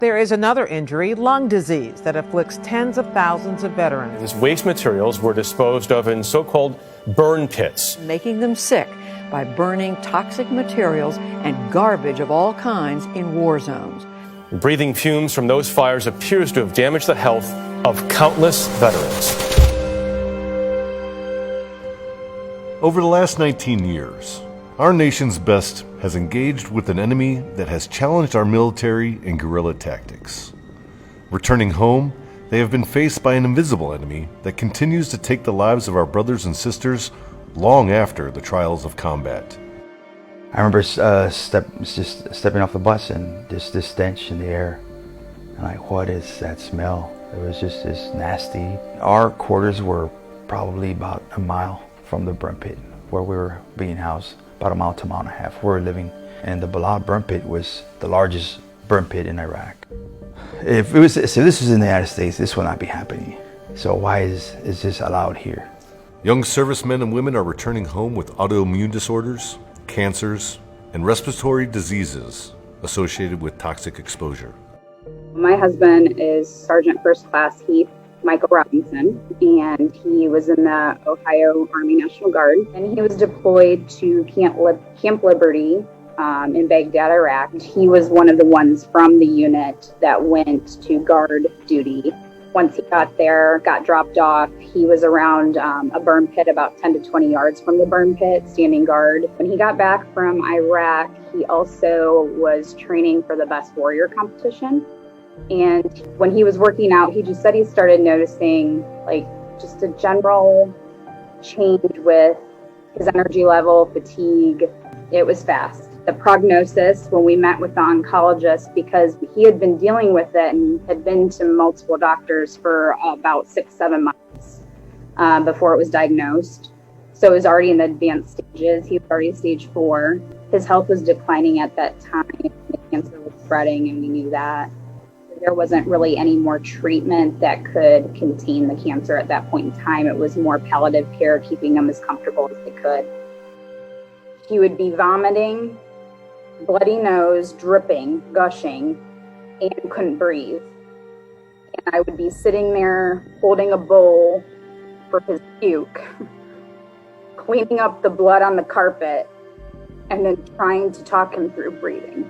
There is another injury, lung disease, that afflicts tens of thousands of veterans. These waste materials were disposed of in so-called burn pits, making them sick by burning toxic materials and garbage of all kinds in war zones. Breathing fumes from those fires appears to have damaged the health of countless veterans. Over the last 19 years, our nation's best has engaged with an enemy that has challenged our military and guerrilla tactics. Returning home, they have been faced by an invisible enemy that continues to take the lives of our brothers and sisters long after the trials of combat. I remember just stepping off the bus and just this stench in the air. I'm like, what is that smell? It was just this nasty. Our quarters were probably about a mile from the burn pit where we were being housed, about a mile to a mile and a half where we were living. And the Balad burn pit was the largest burn pit in Iraq. If this was in the United States, this would not be happening. So why is this allowed here? Young servicemen and women are returning home with autoimmune disorders, cancers, and respiratory diseases associated with toxic exposure. My husband is Sergeant First Class Heath Michael Robinson, and he was in the Ohio Army National Guard, and he was deployed to Camp Liberty in Baghdad, Iraq. He was one of the ones from the unit that went to guard duty. Once he got there, got dropped off, he was around a burn pit about 10 to 20 yards from the burn pit, standing guard. When he got back from Iraq, he also was training for the Best Warrior competition. And when he was working out, he just said he started noticing like just a general change with his energy level, fatigue. It was fast. The prognosis, when we met with the oncologist, because he had been dealing with it and had been to multiple doctors for about 6-7 months before it was diagnosed. So it was already in the advanced stages. He was already stage 4. His health was declining at that time. The cancer was spreading, and we knew that. There wasn't really any more treatment that could contain the cancer at that point in time. It was more palliative care, keeping him as comfortable as they could. He would be vomiting, bloody nose, dripping, gushing, and couldn't breathe. And I would be sitting there holding a bowl for his puke, cleaning up the blood on the carpet, and then trying to talk him through breathing.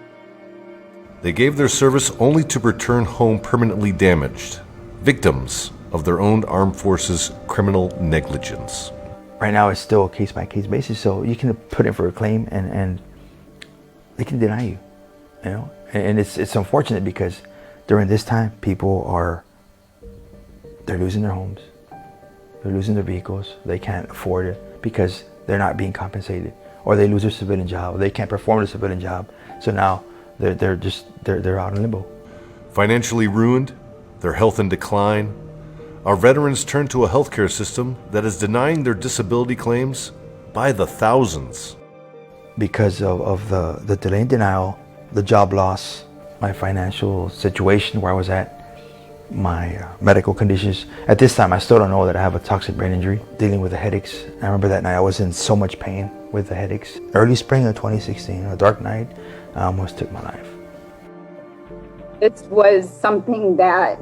They gave their service only to return home permanently damaged, victims of their own armed forces' criminal negligence. Right now, it's still a case-by-case basis, so you can put in for a claim and they can deny you, you know? And it's unfortunate because during this time, they're losing their homes, they're losing their vehicles, they can't afford it because they're not being compensated, or they lose their civilian job, they can't perform their civilian job, so now they're out in limbo. Financially ruined, their health in decline, our veterans turn to a healthcare system that is denying their disability claims by the thousands. Because of the delay in denial, the job loss, my financial situation where I was at, my medical conditions. At this time, I still don't know that I have a toxic brain injury, dealing with the headaches. I remember that night I was in so much pain with the headaches. Early spring of 2016, a dark night, I almost took my life. This was something that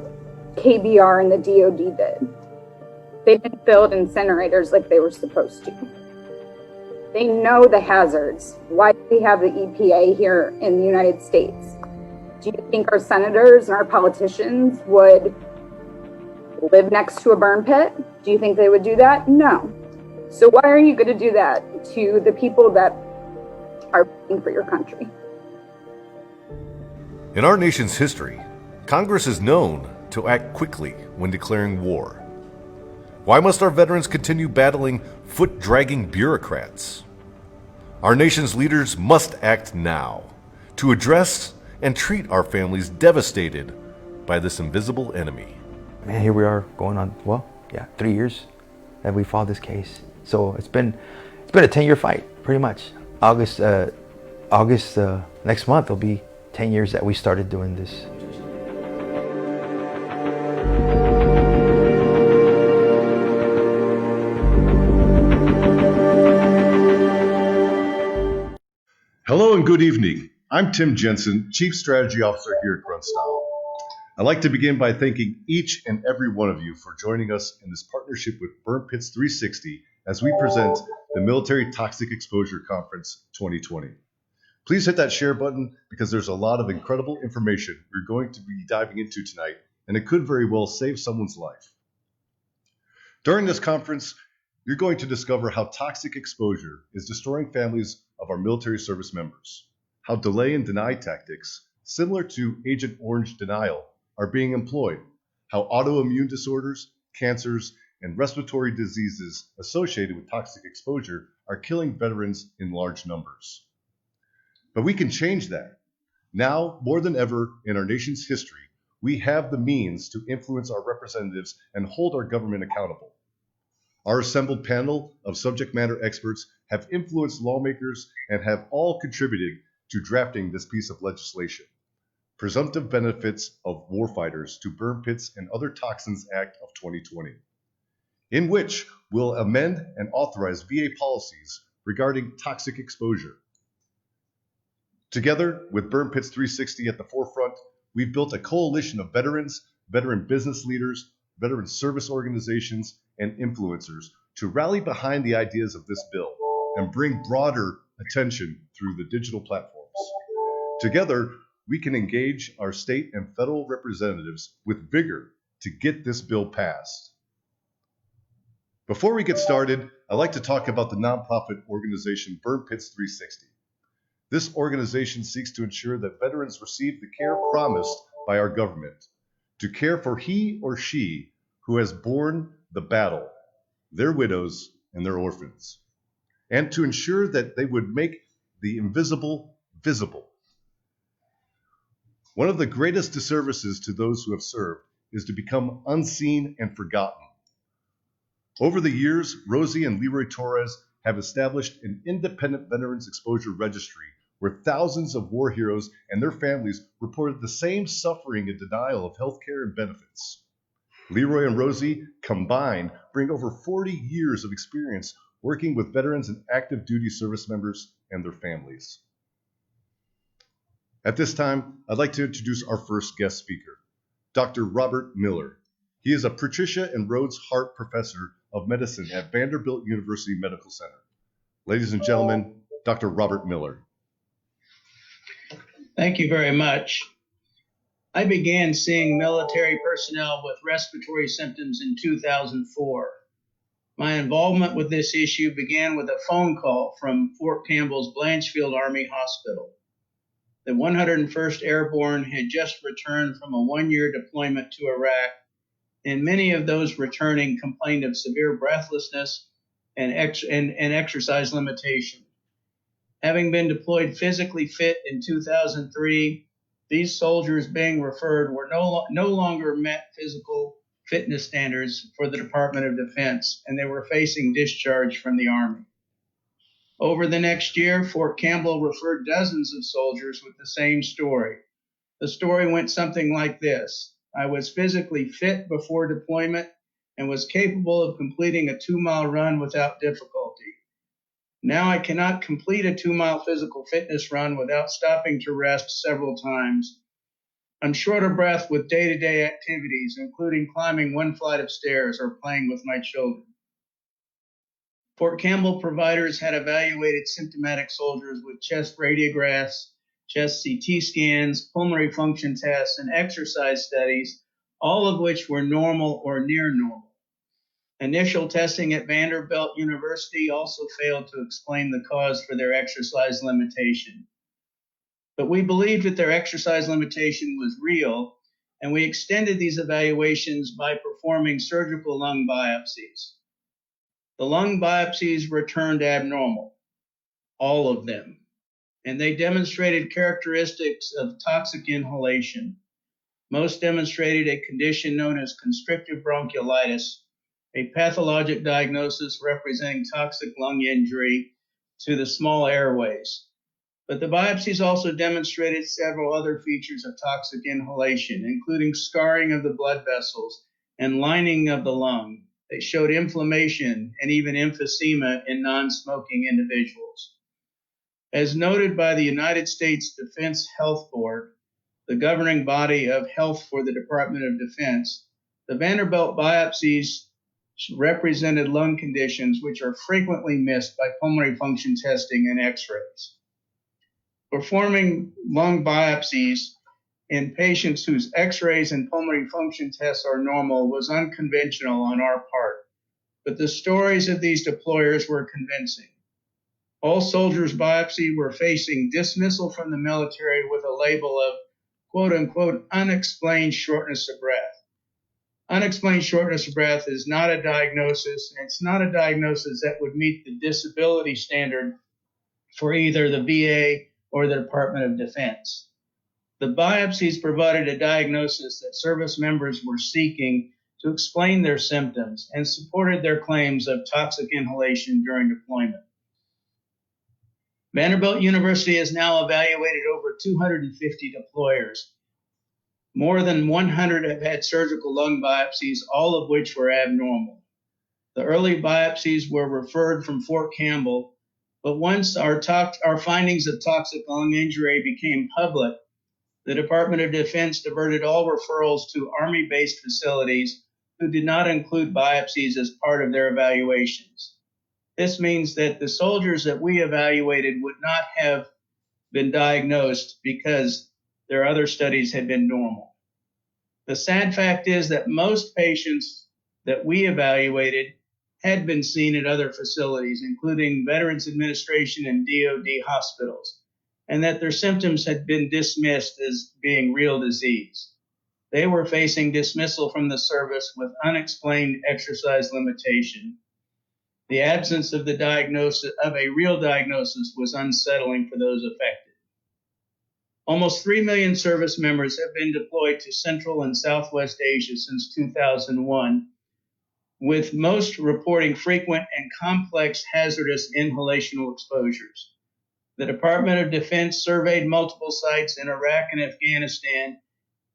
KBR and the DOD did. They didn't build incinerators like they were supposed to. They know the hazards. Why do we have the EPA here in the United States? Do you think our senators and our politicians would live next to a burn pit? Do you think they would do that? No. So why are you going to do that to the people that are fighting for your country? In our nation's history, Congress is known to act quickly when declaring war. Why must our veterans continue battling foot-dragging bureaucrats? Our nation's leaders must act now to address and treat our families devastated by this invisible enemy. Man, here we are going on, 3 years that we fought this case. So it's been a 10-year fight, pretty much. August next month will be 10 years that we started doing this. Hello and good evening. I'm Tim Jensen, Chief Strategy Officer here at Grunt. I'd like to begin by thanking each and every one of you for joining us in this partnership with Burn Pits 360 as we present the Military Toxic Exposure Conference 2020. Please hit that share button because there's a lot of incredible information we're going to be diving into tonight, and it could very well save someone's life. During this conference, you're going to discover how toxic exposure is destroying families of our military service members, how delay and deny tactics, similar to Agent Orange denial, are being employed, how autoimmune disorders, cancers, and respiratory diseases associated with toxic exposure are killing veterans in large numbers. But we can change that. Now, more than ever in our nation's history, we have the means to influence our representatives and hold our government accountable. Our assembled panel of subject matter experts have influenced lawmakers and have all contributed to drafting this piece of legislation, Presumptive Benefits of Warfighters to Burn Pits and Other Toxins Act of 2020, in which we'll amend and authorize VA policies regarding toxic exposure. Together with Burn Pits 360 at the forefront, we've built a coalition of veterans, veteran business leaders, veteran service organizations, and influencers to rally behind the ideas of this bill and bring broader attention through the digital platforms. Together, we can engage our state and federal representatives with vigor to get this bill passed. Before we get started, I'd like to talk about the nonprofit organization Burn Pits 360. This organization seeks to ensure that veterans receive the care promised by our government, to care for he or she who has borne the battle, their widows, and their orphans, and to ensure that they would make the invisible visible. One of the greatest disservices to those who have served is to become unseen and forgotten. Over the years, Rosie and Leroy Torres have established an independent veterans exposure registry where thousands of war heroes and their families reported the same suffering and denial of health care and benefits. Leroy and Rosie combined bring over 40 years of experience working with veterans and active duty service members and their families. At this time, I'd like to introduce our first guest speaker, Dr. Robert Miller. He is a Patricia and Rhodes Hart Professor of Medicine at Vanderbilt University Medical Center. Ladies and gentlemen, Dr. Robert Miller. Thank you very much. I began seeing military personnel with respiratory symptoms in 2004. My involvement with this issue began with a phone call from Fort Campbell's Blanchfield Army Hospital. The 101st Airborne had just returned from a one-year deployment to Iraq, and many of those returning complained of severe breathlessness and exercise limitation. Having been deployed physically fit in 2003, these soldiers being referred were no longer met physical fitness standards for the Department of Defense, and they were facing discharge from the Army. Over the next year, Fort Campbell referred dozens of soldiers with the same story. The story went something like this. I was physically fit before deployment and was capable of completing a 2-mile run without difficulty. Now I cannot complete a 2-mile physical fitness run without stopping to rest several times. I'm short of breath with day-to-day activities, including climbing 1 flight of stairs or playing with my children. Fort Campbell providers had evaluated symptomatic soldiers with chest radiographs, chest CT scans, pulmonary function tests, and exercise studies, all of which were normal or near normal. Initial testing at Vanderbilt University also failed to explain the cause for their exercise limitation. But we believed that their exercise limitation was real, and we extended these evaluations by performing surgical lung biopsies. The lung biopsies returned abnormal, all of them, and they demonstrated characteristics of toxic inhalation. Most demonstrated a condition known as constrictive bronchiolitis, a pathologic diagnosis representing toxic lung injury to the small airways. But the biopsies also demonstrated several other features of toxic inhalation, including scarring of the blood vessels and lining of the lung. They showed inflammation and even emphysema in non-smoking individuals. As noted by the United States Defense Health Board, the governing body of health for the Department of Defense, the Vanderbilt biopsies represented lung conditions which are frequently missed by pulmonary function testing and x-rays. Performing lung biopsies in patients whose x-rays and pulmonary function tests are normal was unconventional on our part, but the stories of these deployers were convincing. All soldiers biopsied were facing dismissal from the military with a label of quote unquote unexplained shortness of breath. Unexplained shortness of breath is not a diagnosis, and it's not a diagnosis that would meet the disability standard for either the VA or the Department of Defense. The biopsies provided a diagnosis that service members were seeking to explain their symptoms and supported their claims of toxic inhalation during deployment. Vanderbilt University has now evaluated over 250 deployers. More than 100 have had surgical lung biopsies, all of which were abnormal. The early biopsies were referred from Fort Campbell, but once our findings of toxic lung injury became public, the Department of Defense diverted all referrals to Army-based facilities who did not include biopsies as part of their evaluations. This means that the soldiers that we evaluated would not have been diagnosed because their other studies had been normal. The sad fact is that most patients that we evaluated had been seen at other facilities, including Veterans Administration and DoD hospitals, and that their symptoms had been dismissed as being real disease. They were facing dismissal from the service with unexplained exercise limitation. The absence of a real diagnosis was unsettling for those affected. Almost 3 million service members have been deployed to Central and Southwest Asia since 2001, with most reporting frequent and complex hazardous inhalational exposures. The Department of Defense surveyed multiple sites in Iraq and Afghanistan,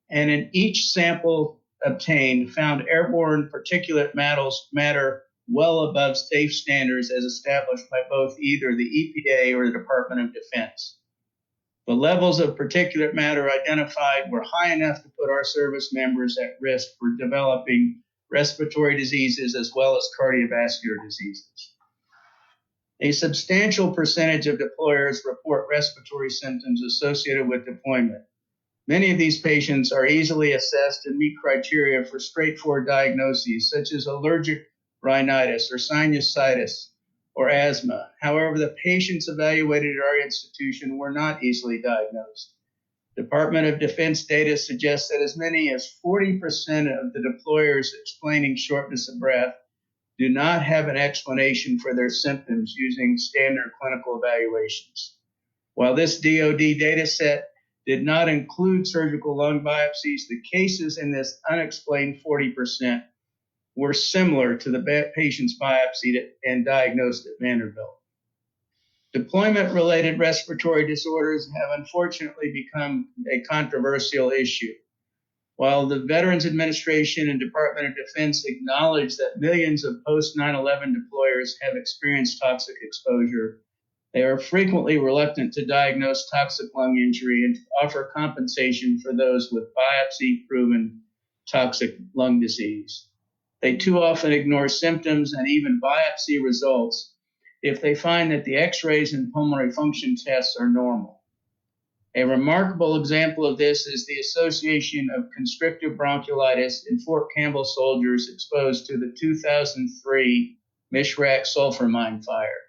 and in each sample obtained found airborne particulate matter well above safe standards as established by both either the EPA or the Department of Defense. The levels of particulate matter identified were high enough to put our service members at risk for developing respiratory diseases as well as cardiovascular diseases. A substantial percentage of deployers report respiratory symptoms associated with deployment. Many of these patients are easily assessed and meet criteria for straightforward diagnoses such as allergic rhinitis or sinusitis or asthma. However, the patients evaluated at our institution were not easily diagnosed. Department of Defense data suggests that as many as 40% of the deployers explaining shortness of breath do not have an explanation for their symptoms using standard clinical evaluations. While this DoD data set did not include surgical lung biopsies, the cases in this unexplained 40% were similar to the patients biopsied and diagnosed at Vanderbilt. Deployment-related respiratory disorders have unfortunately become a controversial issue. While the Veterans Administration and Department of Defense acknowledge that millions of post-9/11 deployers have experienced toxic exposure, they are frequently reluctant to diagnose toxic lung injury and to offer compensation for those with biopsy-proven toxic lung disease. They too often ignore symptoms and even biopsy results if they find that the x-rays and pulmonary function tests are normal. A remarkable example of this is the association of constrictive bronchiolitis in Fort Campbell soldiers exposed to the 2003 Mishrak sulfur mine fire.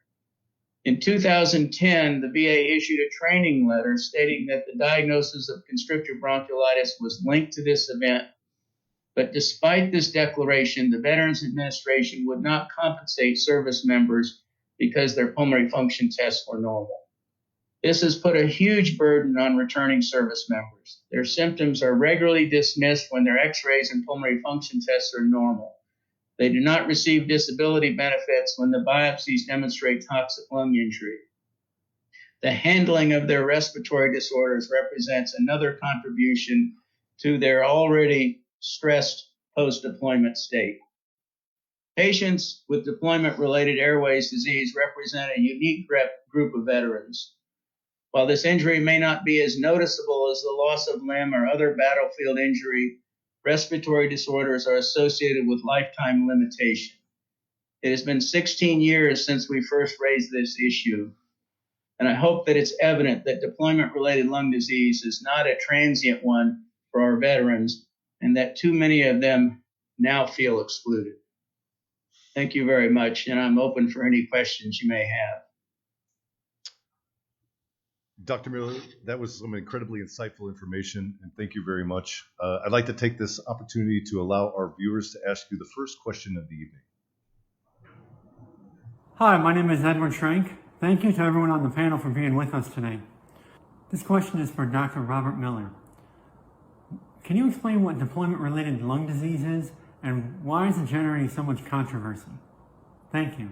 In 2010, the VA issued a training letter stating that the diagnosis of constrictive bronchiolitis was linked to this event. But despite this declaration, the Veterans Administration would not compensate service members because their pulmonary function tests were normal. This has put a huge burden on returning service members. Their symptoms are regularly dismissed when their x-rays and pulmonary function tests are normal. They do not receive disability benefits when the biopsies demonstrate toxic lung injury. The handling of their respiratory disorders represents another contribution to their already stressed post-deployment state. Patients with deployment-related airways disease represent a unique group of veterans. While this injury may not be as noticeable as the loss of limb or other battlefield injury, respiratory disorders are associated with lifetime limitation. It has been 16 years since we first raised this issue, and I hope that it's evident that deployment-related lung disease is not a transient one for our veterans, and that too many of them now feel excluded. Thank you very much, and I'm open for any questions you may have. Dr. Miller, that was some incredibly insightful information, and thank you very much. I'd like to take this opportunity to allow our viewers to ask you the first question of the evening. Hi, my name is Edward Schrank. Thank you to everyone on the panel for being with us today. This question is for Dr. Robert Miller. Can you explain what deployment-related lung disease is and why is it generating so much controversy? Thank you.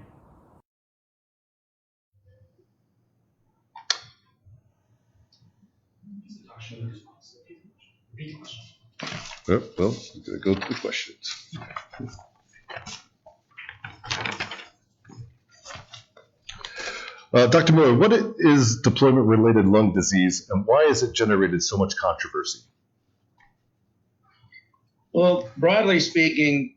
Well, I'm going to go to the questions. Dr. Miller, what is deployment-related lung disease and why has it generated so much controversy? Well, broadly speaking,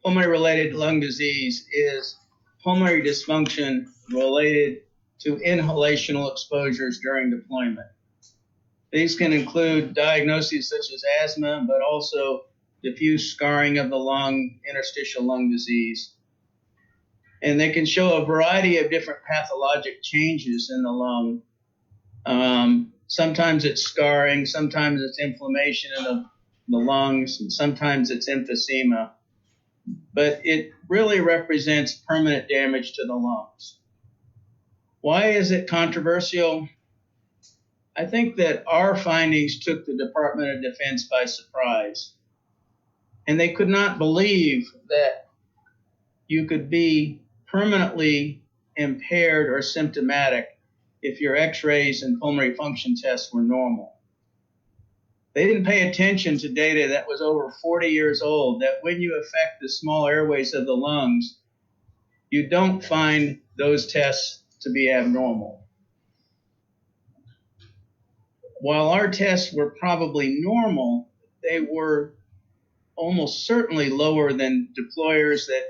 pulmonary-related lung disease is pulmonary dysfunction related to inhalational exposures during deployment. These can include diagnoses such as asthma, but also diffuse scarring of the lung, interstitial lung disease. And they can show a variety of different pathologic changes in the lung. Sometimes it's scarring, sometimes it's inflammation in the lungs, and sometimes it's emphysema. But it really represents permanent damage to the lungs. Why is it controversial? I think that our findings took the Department of Defense by surprise. And they could not believe that you could be permanently impaired or symptomatic if your x-rays and pulmonary function tests were normal. They didn't pay attention to data that was over 40 years old, that when you affect the small airways of the lungs, you don't find those tests to be abnormal. While our tests were probably normal, they were almost certainly lower than deployers that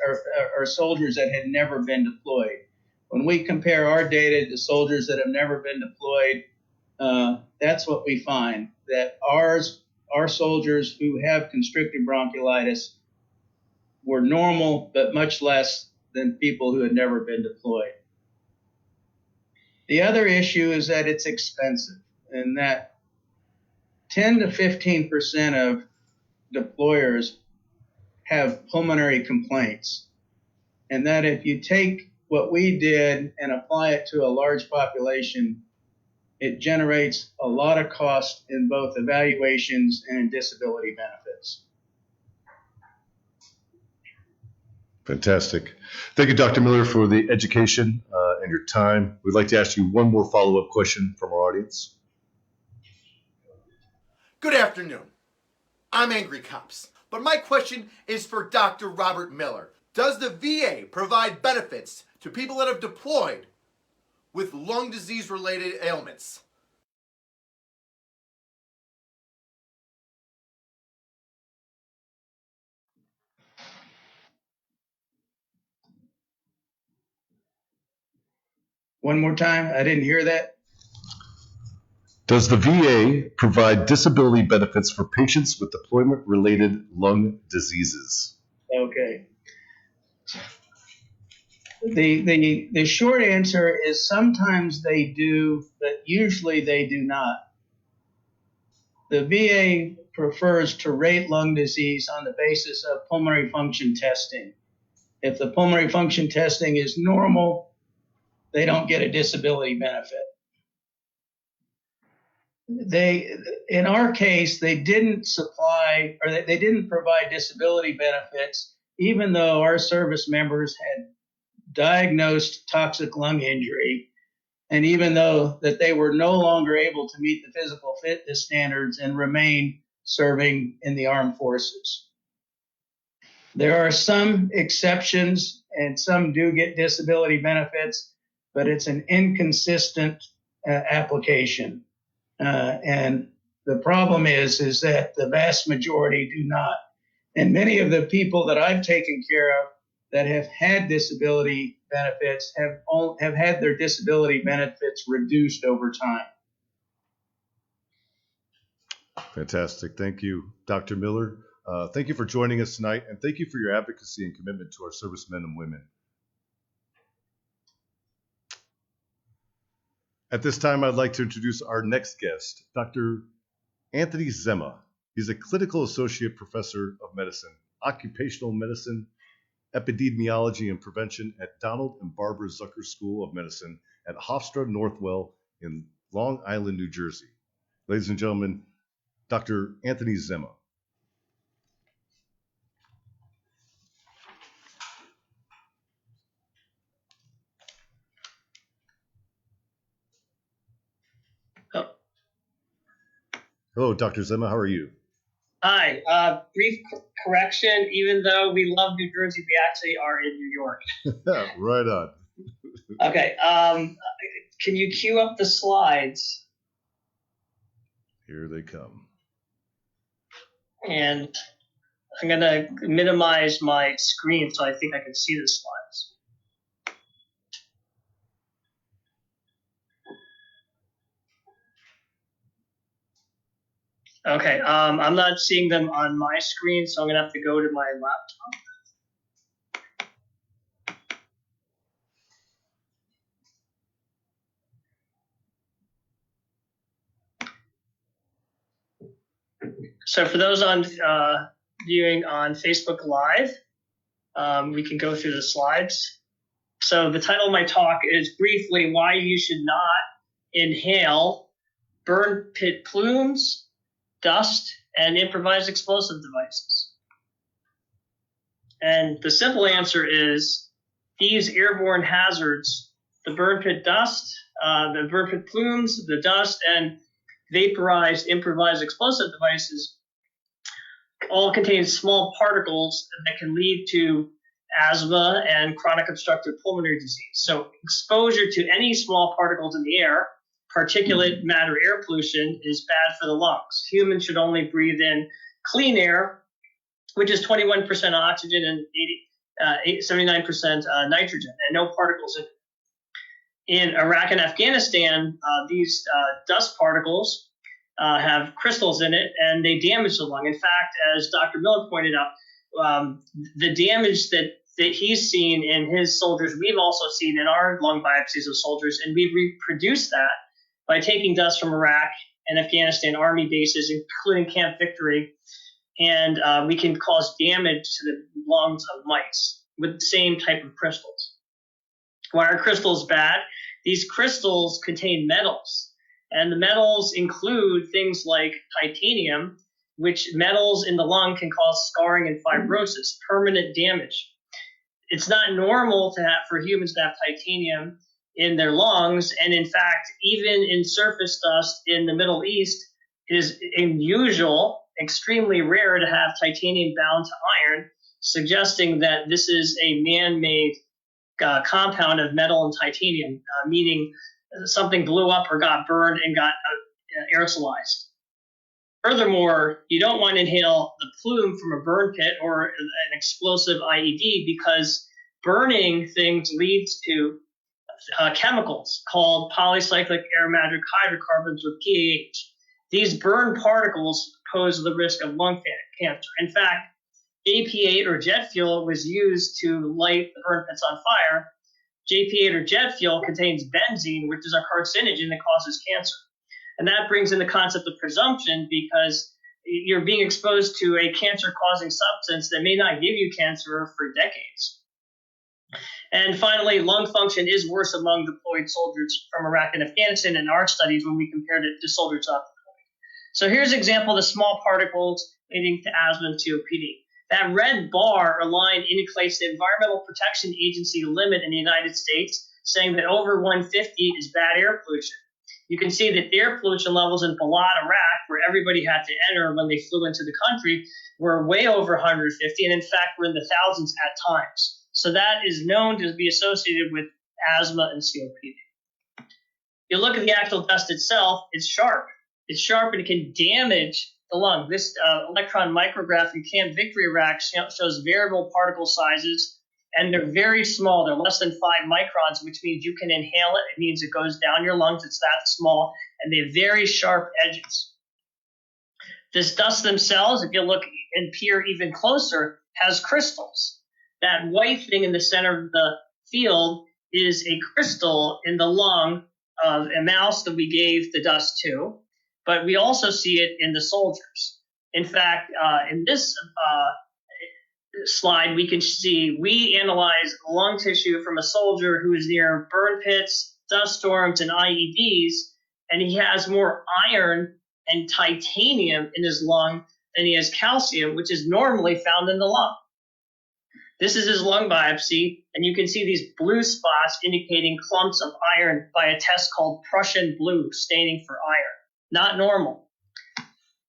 are soldiers that had never been deployed. When we compare our data to soldiers that have never been deployed, that's what we find, that our soldiers who have constrictive bronchiolitis were normal, but much less than people who had never been deployed. The other issue is that it's expensive, and that 10 to 15% of deployers have pulmonary complaints, and that if you take what we did and apply it to a large population, it generates a lot of cost in both evaluations and in disability benefits. Fantastic. Thank you, Dr. Miller, for the education and your time. We'd like to ask you one more follow-up question from our audience. Good afternoon. I'm Angry Cops, but my question is for Dr. Robert Miller. Does the VA provide benefits to people that have deployed with lung disease-related ailments? One more time, I didn't hear that. Does the VA provide disability benefits for patients with deployment-related lung diseases? Okay. The short answer is sometimes they do, but usually they do not. The VA prefers to rate lung disease on the basis of pulmonary function testing. If the pulmonary function testing is normal, they don't get a disability benefit. In our case, they didn't supply, or they didn't provide disability benefits, even though our service members had diagnosed toxic lung injury, and even though that they were no longer able to meet the physical fitness standards and remain serving in the armed forces. There are some exceptions, and some do get disability benefits, but it's an inconsistent application. And the problem is that the vast majority do not. And many of the people that I've taken care of that have had disability benefits have had their disability benefits reduced over time. Fantastic. Thank you, Dr. Miller. Thank you for joining us tonight, and thank you for your advocacy and commitment to our servicemen and women. At this time, I'd like to introduce our next guest, Dr. Anthony Zema. He's a clinical associate professor of medicine, occupational medicine, epidemiology and prevention at Donald and Barbara Zucker School of Medicine at Hofstra Northwell in Long Island, New Jersey. Ladies and gentlemen, Dr. Anthony Zema. Hello, Dr. Zema. How are you? Hi. Brief correction. Even though we love New Jersey, we actually are in New York. Right on. Okay. Can you cue up the slides? Here they come. And I'm going to minimize my screen so I think I can see the slides. Okay, I'm not seeing them on my screen, so I'm going to have to go to my laptop. So for those on viewing on Facebook Live, we can go through the slides. So the title of my talk is briefly why you should not inhale burn pit plumes, dust, and improvised explosive devices. And the simple answer is these airborne hazards, the burn pit dust, the burn pit plumes, the dust, and vaporized improvised explosive devices all contain small particles that can lead to asthma and chronic obstructive pulmonary disease. So exposure to any small particles in the air, particulate matter air pollution, is bad for the lungs. Humans should only breathe in clean air, which is 21% oxygen and 79% nitrogen, and no particles in it. In Iraq and Afghanistan, these dust particles have crystals in it, and they damage the lung. In fact, as Dr. Miller pointed out, the damage that he's seen in his soldiers, we've also seen in our lung biopsies of soldiers, and we've reproduced that by taking dust from Iraq and Afghanistan army bases, including Camp Victory, and we can cause damage to the lungs of mice with the same type of crystals. Why are crystals bad? These crystals contain metals, and the metals include things like titanium, which metals in the lung can cause scarring and fibrosis, permanent damage. It's not normal for humans to have titanium in their lungs, and in fact, even in surface dust in the Middle East, it is unusual, extremely rare to have titanium bound to iron, suggesting that this is a man-made compound of metal and titanium, meaning something blew up or got burned and got aerosolized. Furthermore, you don't want to inhale the plume from a burn pit or an explosive IED because burning things leads to chemicals called polycyclic aromatic hydrocarbons, or PAH. These burn particles pose the risk of lung cancer. In fact, JP8 or jet fuel was used to light the burn pits on fire. JP8 or jet fuel contains benzene, which is a carcinogen that causes cancer. And that brings in the concept of presumption because you're being exposed to a cancer-causing substance that may not give you cancer for decades. And finally, lung function is worse among deployed soldiers from Iraq and Afghanistan in our studies when we compared it to soldiers not deployed. So here's an example of the small particles leading to asthma and COPD. That red bar line indicates the Environmental Protection Agency limit in the United States, saying that over 150 is bad air pollution. You can see that air pollution levels in Balad, Iraq, where everybody had to enter when they flew into the country, were way over 150, and in fact were in the thousands at times. So that is known to be associated with asthma and COPD. You look at the actual dust itself, it's sharp. It's sharp and it can damage the lung. This electron micrograph in Camp Victory, Iraq shows variable particle sizes, and they're very small. They're less than 5 microns, which means you can inhale it. It means it goes down your lungs. It's that small, and they have very sharp edges. This dust themselves, if you look and peer even closer, has crystals. That white thing in the center of the field is a crystal in the lung of a mouse that we gave the dust to, but we also see it in the soldiers. In fact, in this slide, we can see we analyze lung tissue from a soldier who is near burn pits, dust storms, and IEDs, and he has more iron and titanium in his lung than he has calcium, which is normally found in the lung. This is his lung biopsy, and you can see these blue spots indicating clumps of iron by a test called Prussian blue, staining for iron. Not normal.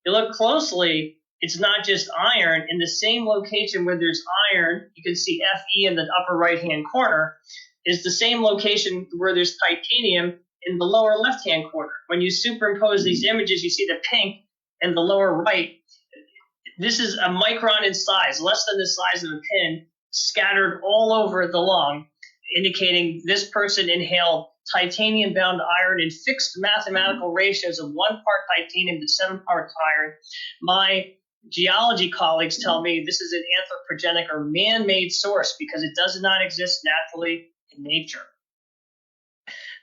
You look closely, it's not just iron. In the same location where there's iron, you can see Fe in the upper right-hand corner, is the same location where there's titanium in the lower left-hand corner. When you superimpose these images, you see the pink in the lower right. This is a micron in size, less than the size of a pin, scattered all over the lung, indicating this person inhaled titanium-bound iron in fixed mathematical ratios of 1 part titanium to 7 parts iron. My geology colleagues tell me this is an anthropogenic or man-made source because it does not exist naturally in nature.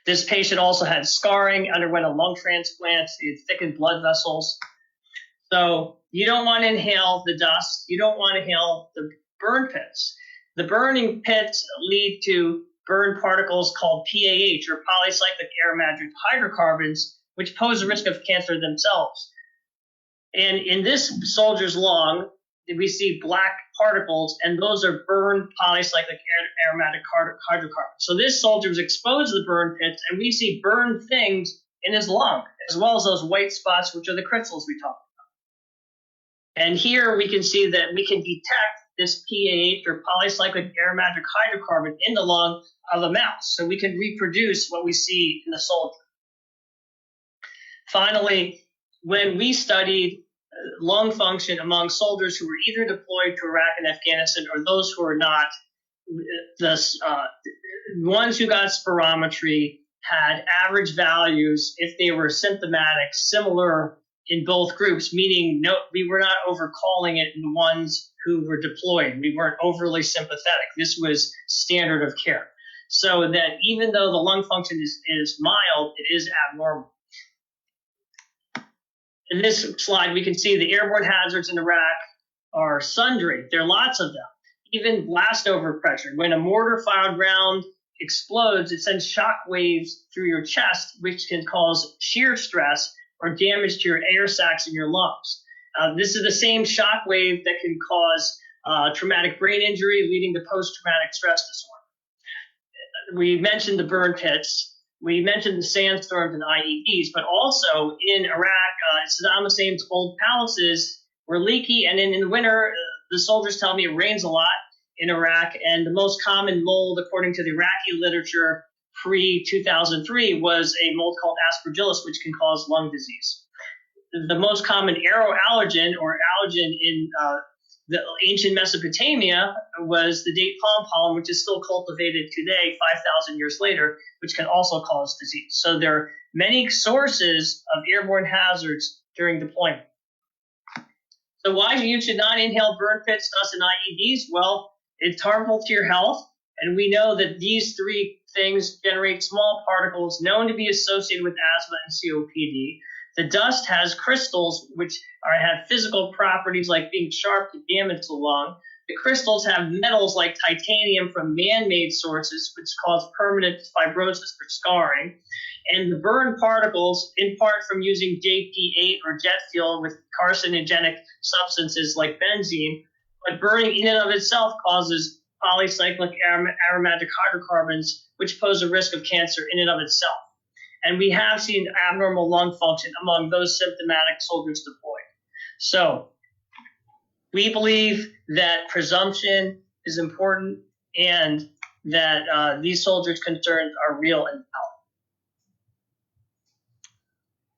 This patient also had scarring, underwent a lung transplant, he had thickened blood vessels. So you don't want to inhale the dust. You don't want to inhale the burn pits. The burning pits lead to burn particles called PAH, or polycyclic aromatic hydrocarbons, which pose a risk of cancer themselves. And in this soldier's lung, we see black particles, and those are burned polycyclic aromatic hydrocarbons. So this soldier was exposed to the burn pits, and we see burned things in his lung, as well as those white spots, which are the crystals we talked about. And here we can see that we can detect this PAH, or polycyclic aromatic hydrocarbon, in the lung of a mouse. So we can reproduce what we see in the soldier. Finally, when we studied lung function among soldiers who were either deployed to Iraq and Afghanistan or those who were not, the ones who got spirometry had average values, if they were symptomatic, similar in both groups, meaning no, we were not overcalling it in the ones who were deployed. We weren't overly sympathetic. This was standard of care. So that even though the lung function is mild, it is abnormal. In this slide, we can see the airborne hazards in Iraq are sundry. There are lots of them. Even blast over pressure. When a mortar-fired round explodes, it sends shock waves through your chest, which can cause shear stress or damage to your air sacs in your lungs. This is the same shock wave that can cause traumatic brain injury, leading to post-traumatic stress disorder. We mentioned the burn pits. We mentioned the sandstorms and IEDs, but also in Iraq, Saddam Hussein's old palaces were leaky, and in the winter, the soldiers tell me it rains a lot in Iraq, and the most common mold, according to the Iraqi literature pre-2003, was a mold called aspergillus, which can cause lung disease. The most common aeroallergen, or allergen in the ancient Mesopotamia, was the date palm pollen, which is still cultivated today, 5,000 years later, which can also cause disease. So there are many sources of airborne hazards during deployment. So why you should not inhale burn pits, dust, and IEDs? Well, it's harmful to your health, and we know that these three things generate small particles known to be associated with asthma and COPD. The dust has crystals, which have physical properties like being sharp to damage the lung. The crystals have metals like titanium from man-made sources, which cause permanent fibrosis or scarring. And the burn particles, in part from using JP8 or jet fuel with carcinogenic substances like benzene, but burning in and of itself causes polycyclic aromatic hydrocarbons, which pose a risk of cancer in and of itself. And we have seen abnormal lung function among those symptomatic soldiers deployed. So we believe that presumption is important and that these soldiers' concerns are real and valid.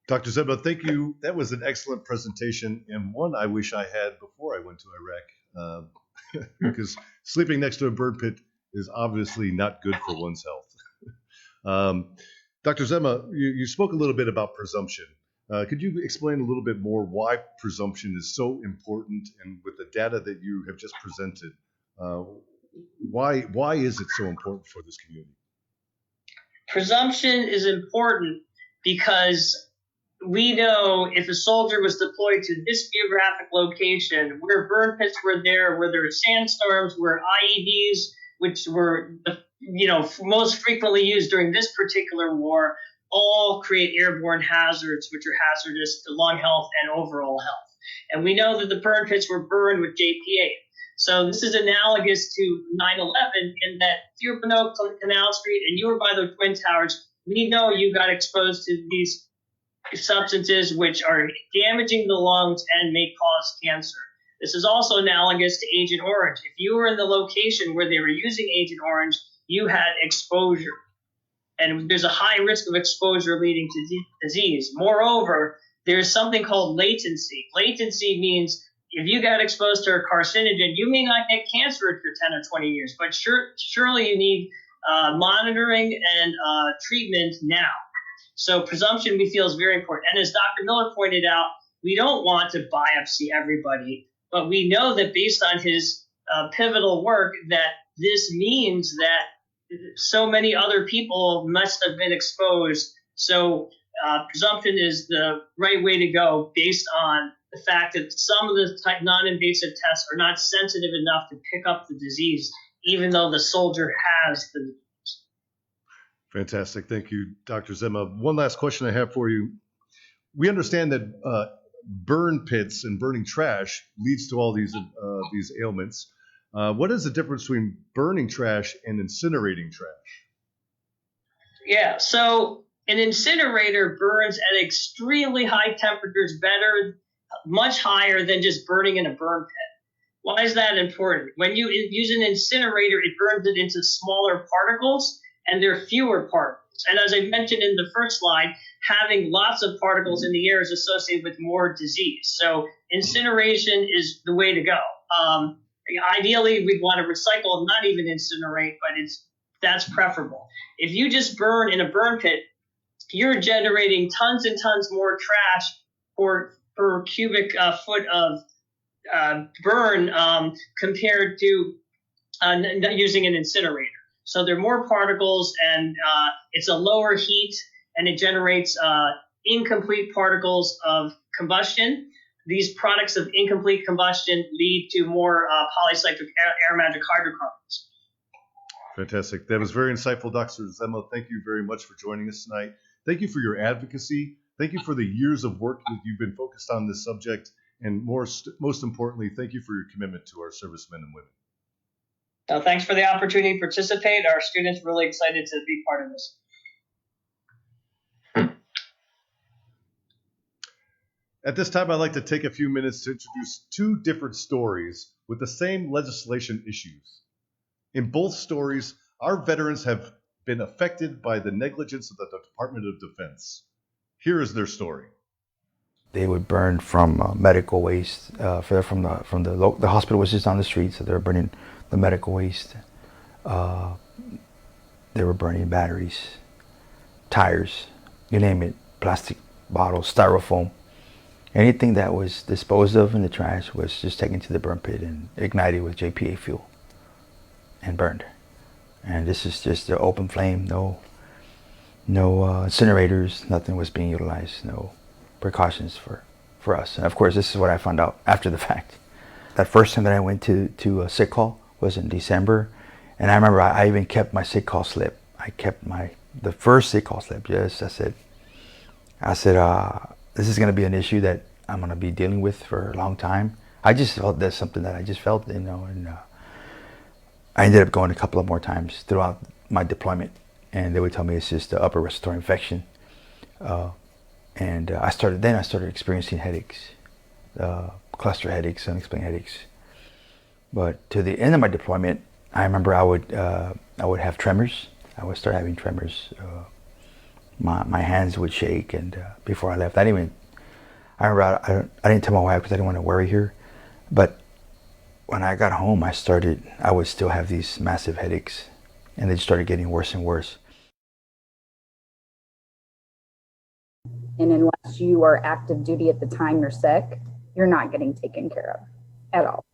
Dr. Zeba, thank you. That was an excellent presentation, and one I wish I had before I went to Iraq, because sleeping next to a burn pit is obviously not good for one's health. Dr. Zema, you spoke a little bit about presumption. Could you explain a little bit more why presumption is so important, and with the data that you have just presented, why is it so important for this community? Presumption is important because we know if a soldier was deployed to this geographic location, where burn pits were there, where there were sandstorms, where IEDs, which were most frequently used during this particular war, all create airborne hazards, which are hazardous to lung health and overall health. And we know that the burn pits were burned with JP8. So this is analogous to 9/11 in that if you're below Canal Street and you were by the Twin Towers, we know you got exposed to these substances which are damaging the lungs and may cause cancer. This is also analogous to Agent Orange. If you were in the location where they were using Agent Orange, you had exposure. And there's a high risk of exposure leading to disease. Moreover, there's something called latency. Latency means if you got exposed to a carcinogen, you may not get cancer for 10 or 20 years, but surely you need monitoring and treatment now. So presumption, we feel, is very important. And as Dr. Miller pointed out, we don't want to biopsy everybody, but we know that based on his pivotal work that this means that so many other people must have been exposed. So presumption is the right way to go based on the fact that some of the non-invasive tests are not sensitive enough to pick up the disease, even though the soldier has the disease. Fantastic. Thank you, Dr. Zema. One last question I have for you. We understand that burn pits and burning trash leads to all these ailments. What is the difference between burning trash and incinerating trash? Yeah, so an incinerator burns at extremely high temperatures, much higher than just burning in a burn pit. Why is that important? When you use an incinerator, it burns it into smaller particles, and there are fewer particles. And as I mentioned in the first slide, having lots of particles in the air is associated with more disease. So incineration is the way to go. Ideally, we'd want to recycle, not even incinerate, but that's preferable. If you just burn in a burn pit, you're generating tons and tons more trash per cubic foot of burn compared to using an incinerator. So there are more particles, and it's a lower heat, and it generates incomplete particles of combustion. These products of incomplete combustion lead to more polycyclic aromatic hydrocarbons. Fantastic. That was very insightful, Dr. Zema. Thank you very much for joining us tonight. Thank you for your advocacy. Thank you for the years of work that you've been focused on this subject. And most importantly, thank you for your commitment to our servicemen and women. Thanks for the opportunity to participate. Our students are really excited to be part of this. At this time, I'd like to take a few minutes to introduce two different stories with the same legislation issues. In both stories, our veterans have been affected by the negligence of the Department of Defense. Here is their story. They would burn from medical waste. The hospital was just down the street, so they were burning the medical waste. They were burning batteries, tires, you name it, plastic bottles, styrofoam. Anything that was disposed of in the trash was just taken to the burn pit and ignited with JPA fuel and burned. And this is just an open flame, no incinerators, nothing was being utilized, no precautions for us. And of course, this is what I found out after the fact. That first time that I went to a sick call was in December, and I remember I even kept my sick call slip. I kept the first sick call slip. Yes, I said, this is going to be an issue that I'm going to be dealing with for a long time. I just felt that's something that I just felt, and I ended up going a couple of more times throughout my deployment, and they would tell me it's just an upper respiratory infection. And I started experiencing headaches, cluster headaches, unexplained headaches. But to the end of my deployment, I remember I would have tremors. I would start having tremors my hands would shake, and before I left, I remember I didn't tell my wife because I didn't want to worry her, but when I got home, I would still have these massive headaches, and they just started getting worse and worse. And unless you are active duty at the time you're sick, you're not getting taken care of at all.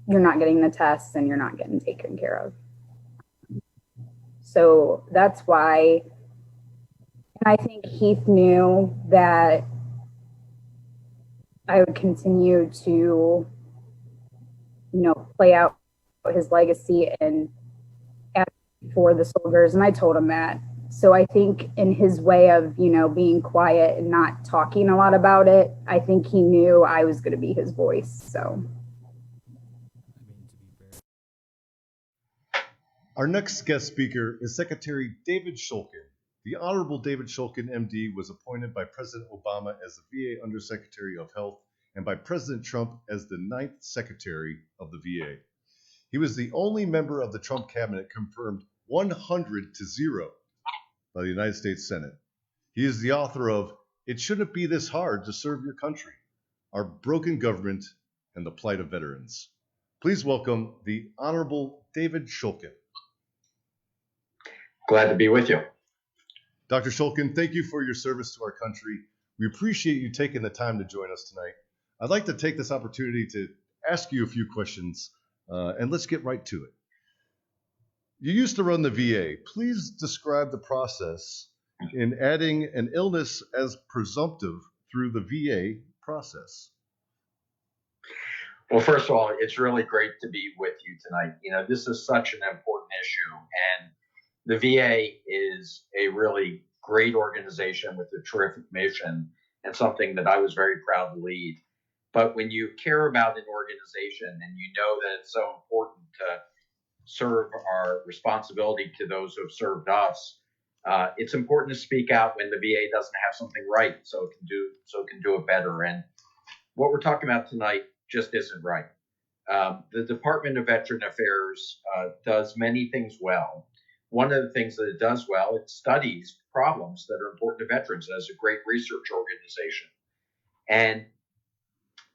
You're not getting the tests and you're not getting taken care of. So that's why, and I think Heath knew that I would continue to, play out his legacy and advocate for the soldiers. And I told him that. So I think in his way of, being quiet and not talking a lot about it, I think he knew I was going to be his voice. So. Our next guest speaker is Secretary David Shulkin. The Honorable David Shulkin, MD, was appointed by President Obama as the VA Undersecretary of Health and by President Trump as the 9th Secretary of the VA. He was the only member of the Trump cabinet confirmed 100-0 by the United States Senate. He is the author of It Shouldn't Be This Hard to Serve Your Country, Our Broken Government and the Plight of Veterans. Please welcome the Honorable David Shulkin. Glad to be with you. Dr. Shulkin, thank you for your service to our country. We appreciate you taking the time to join us tonight. I'd like to take this opportunity to ask you a few questions, and let's get right to it. You used to run the VA. Please describe the process in adding an illness as presumptive through the VA process. Well, first of all, it's really great to be with you tonight. This is such an important issue, and the VA is a really great organization with a terrific mission and something that I was very proud to lead. But when you care about an organization and you know that it's so important to serve our responsibility to those who have served us, it's important to speak out when the VA doesn't have something right, so it can do it better. And what we're talking about tonight just isn't right. The Department of Veteran Affairs does many things well. One of the things that it does well, it studies problems that are important to veterans as a great research organization. And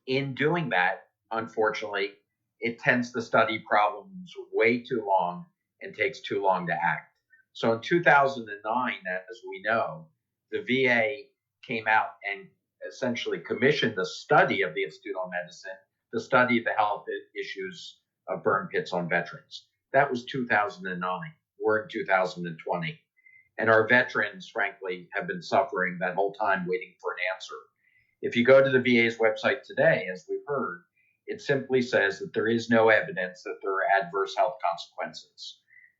in doing that, unfortunately, it tends to study problems way too long and takes too long to act. So in 2009, as we know, the VA came out and essentially commissioned the study of the Institute on Medicine, the study of the health issues of burn pits on veterans. That was 2009. We're in 2020. And our veterans, frankly, have been suffering that whole time waiting for an answer. If you go to the VA's website today, as we've heard, it simply says that there is no evidence that there are adverse health consequences.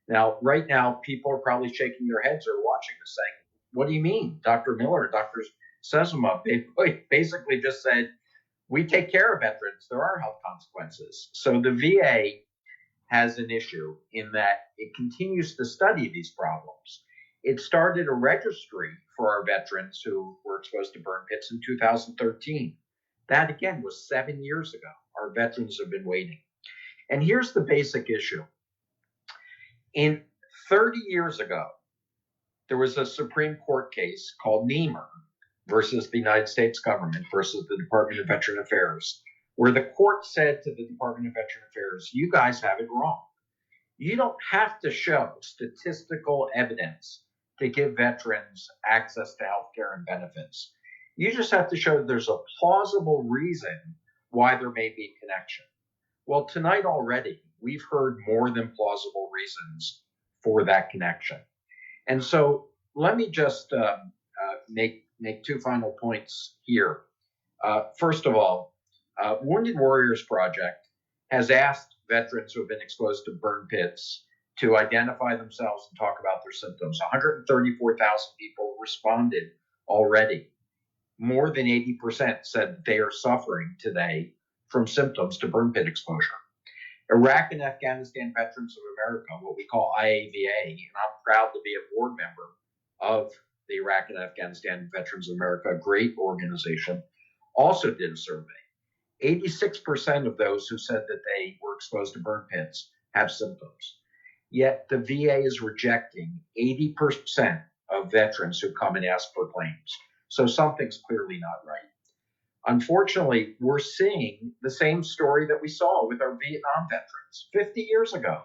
Now, right now, people are probably shaking their heads or watching this saying, what do you mean? Dr. Miller, Dr. Sesama basically just said, we take care of veterans. There are health consequences. So the VA has an issue in that it continues to study these problems. It started a registry for our veterans who were exposed to burn pits in 2013. That, again, was 7 years ago. Our veterans have been waiting. And here's the basic issue. In 30 years ago, there was a Supreme Court case called Niemer versus the United States government versus the Department of Veteran Affairs, where the court said to the Department of Veteran Affairs, you guys have it wrong. You don't have to show statistical evidence to give veterans access to health care and benefits. You just have to show that there's a plausible reason why there may be a connection. Well, tonight already, we've heard more than plausible reasons for that connection. And so let me just make two final points here. First of all, Wounded Warriors Project has asked veterans who have been exposed to burn pits to identify themselves and talk about their symptoms. 134,000 people responded already. More than 80% said that they are suffering today from symptoms to burn pit exposure. Iraq and Afghanistan Veterans of America, what we call IAVA, and I'm proud to be a board member of the Iraq and Afghanistan Veterans of America, a great organization, also did a survey. 86% of those who said that they were exposed to burn pits have symptoms. Yet the VA is rejecting 80% of veterans who come and ask for claims. So something's clearly not right. Unfortunately, we're seeing the same story that we saw with our Vietnam veterans 50 years ago.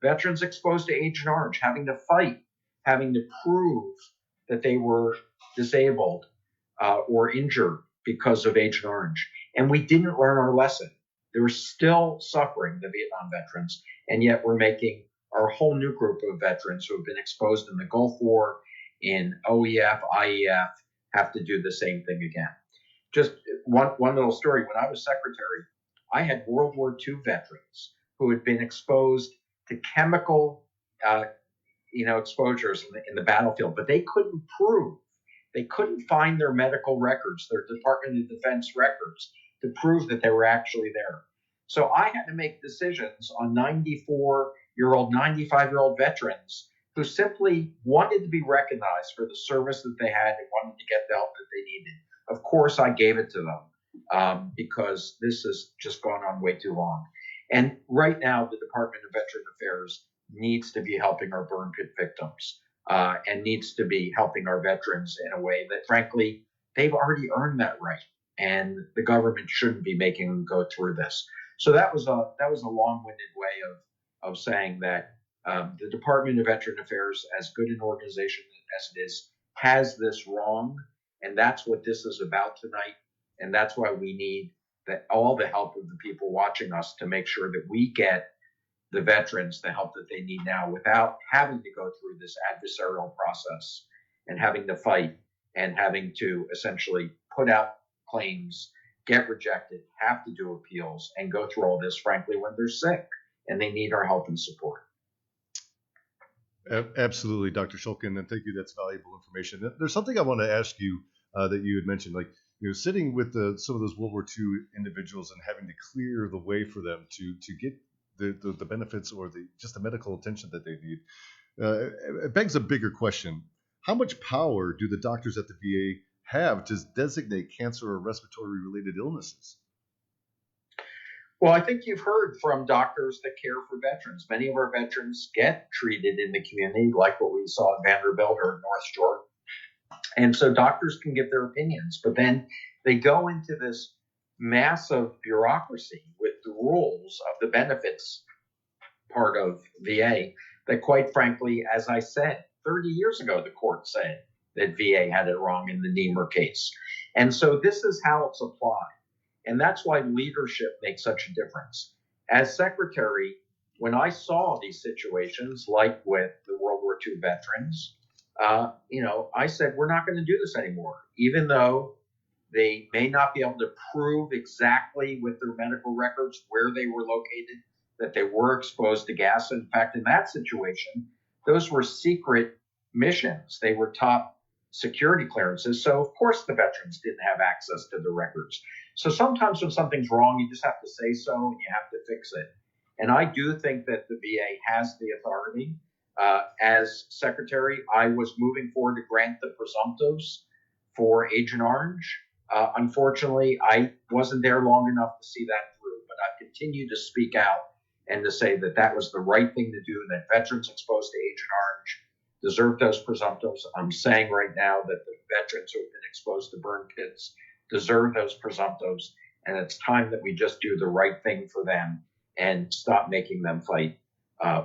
Veterans exposed to Agent Orange having to fight, having to prove that they were disabled or injured because of Agent Orange. And we didn't learn our lesson. They were still suffering, the Vietnam veterans, and yet we're making our whole new group of veterans who have been exposed in the Gulf War, in OEF, IEF, have to do the same thing again. Just one little story. When I was secretary, I had World War II veterans who had been exposed to chemical exposures in the battlefield, but they couldn't prove. They couldn't find their medical records, their Department of Defense records, to prove that they were actually there. So I had to make decisions on 94-year-old, 95-year-old veterans who simply wanted to be recognized for the service that they had and wanted to get the help that they needed. Of course, I gave it to them because this has just gone on way too long. And right now, the Department of Veteran Affairs needs to be helping our burn pit victims and needs to be helping our veterans in a way that, frankly, they've already earned that right. And the government shouldn't be making them go through this. So that was a long-winded way of saying that the Department of Veteran Affairs, as good an organization as it is, has this wrong. And that's what this is about tonight. And that's why we need all the help of the people watching us to make sure that we get the veterans the help that they need now without having to go through this adversarial process and having to fight and having to essentially put out claims, get rejected, have to do appeals, and go through all this, frankly, when they're sick and they need our help and support. Absolutely, Dr. Shulkin, and thank you. That's valuable information. There's something I want to ask you that you had mentioned, like sitting with some of those World War II individuals and having to clear the way for them to get the benefits or just the medical attention that they need. It begs a bigger question. How much power do the doctors at the VA have to designate cancer or respiratory-related illnesses? Well, I think you've heard from doctors that care for veterans. Many of our veterans get treated in the community, like what we saw at Vanderbilt or North Shore. And so doctors can give their opinions, but then they go into this massive bureaucracy with the rules of the benefits part of VA that, quite frankly, as I said, 30 years ago, the court said that VA had it wrong in the Niemer case. And so this is how it's applied. And that's why leadership makes such a difference. As secretary, when I saw these situations, like with the World War II veterans, I said, we're not going to do this anymore, even though they may not be able to prove exactly with their medical records where they were located, that they were exposed to gas. In fact, in that situation, those were secret missions. They were top security clearances. So, of course, the veterans didn't have access to the records. So sometimes when something's wrong, you just have to say so and you have to fix it. And I do think that the VA has the authority. As secretary, I was moving forward to grant the presumptives for Agent Orange. Unfortunately, I wasn't there long enough to see that through, but I've continued to speak out and to say that that was the right thing to do, that veterans exposed to Agent Orange deserve those presumptives. I'm saying right now that the veterans who have been exposed to burn pits deserve those presumptives, and it's time that we just do the right thing for them and stop making them fight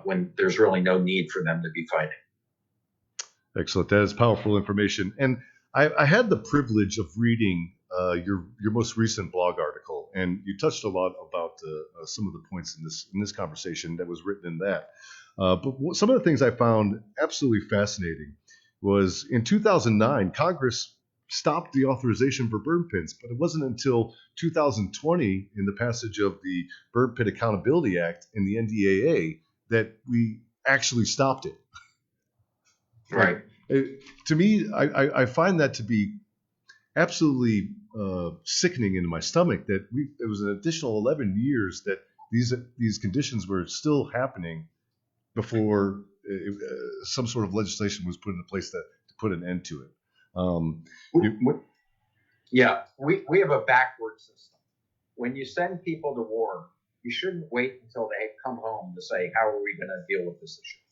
when there's really no need for them to be fighting. Excellent. That is powerful information. And I had the privilege of reading your most recent blog article, and you touched a lot about some of the points in this conversation that was written in that. But some of the things I found absolutely fascinating was in 2009, Congress stopped the authorization for burn pits, but it wasn't until 2020 in the passage of the Burn Pit Accountability Act in the NDAA that we actually stopped it. Right. To me, I find that to be absolutely sickening in my stomach that it was an additional 11 years that these conditions were still happening before some sort of legislation was put into place to put an end to it. We have a backward system. When you send people to war, you shouldn't wait until they come home to say, how are we going to deal with this issue?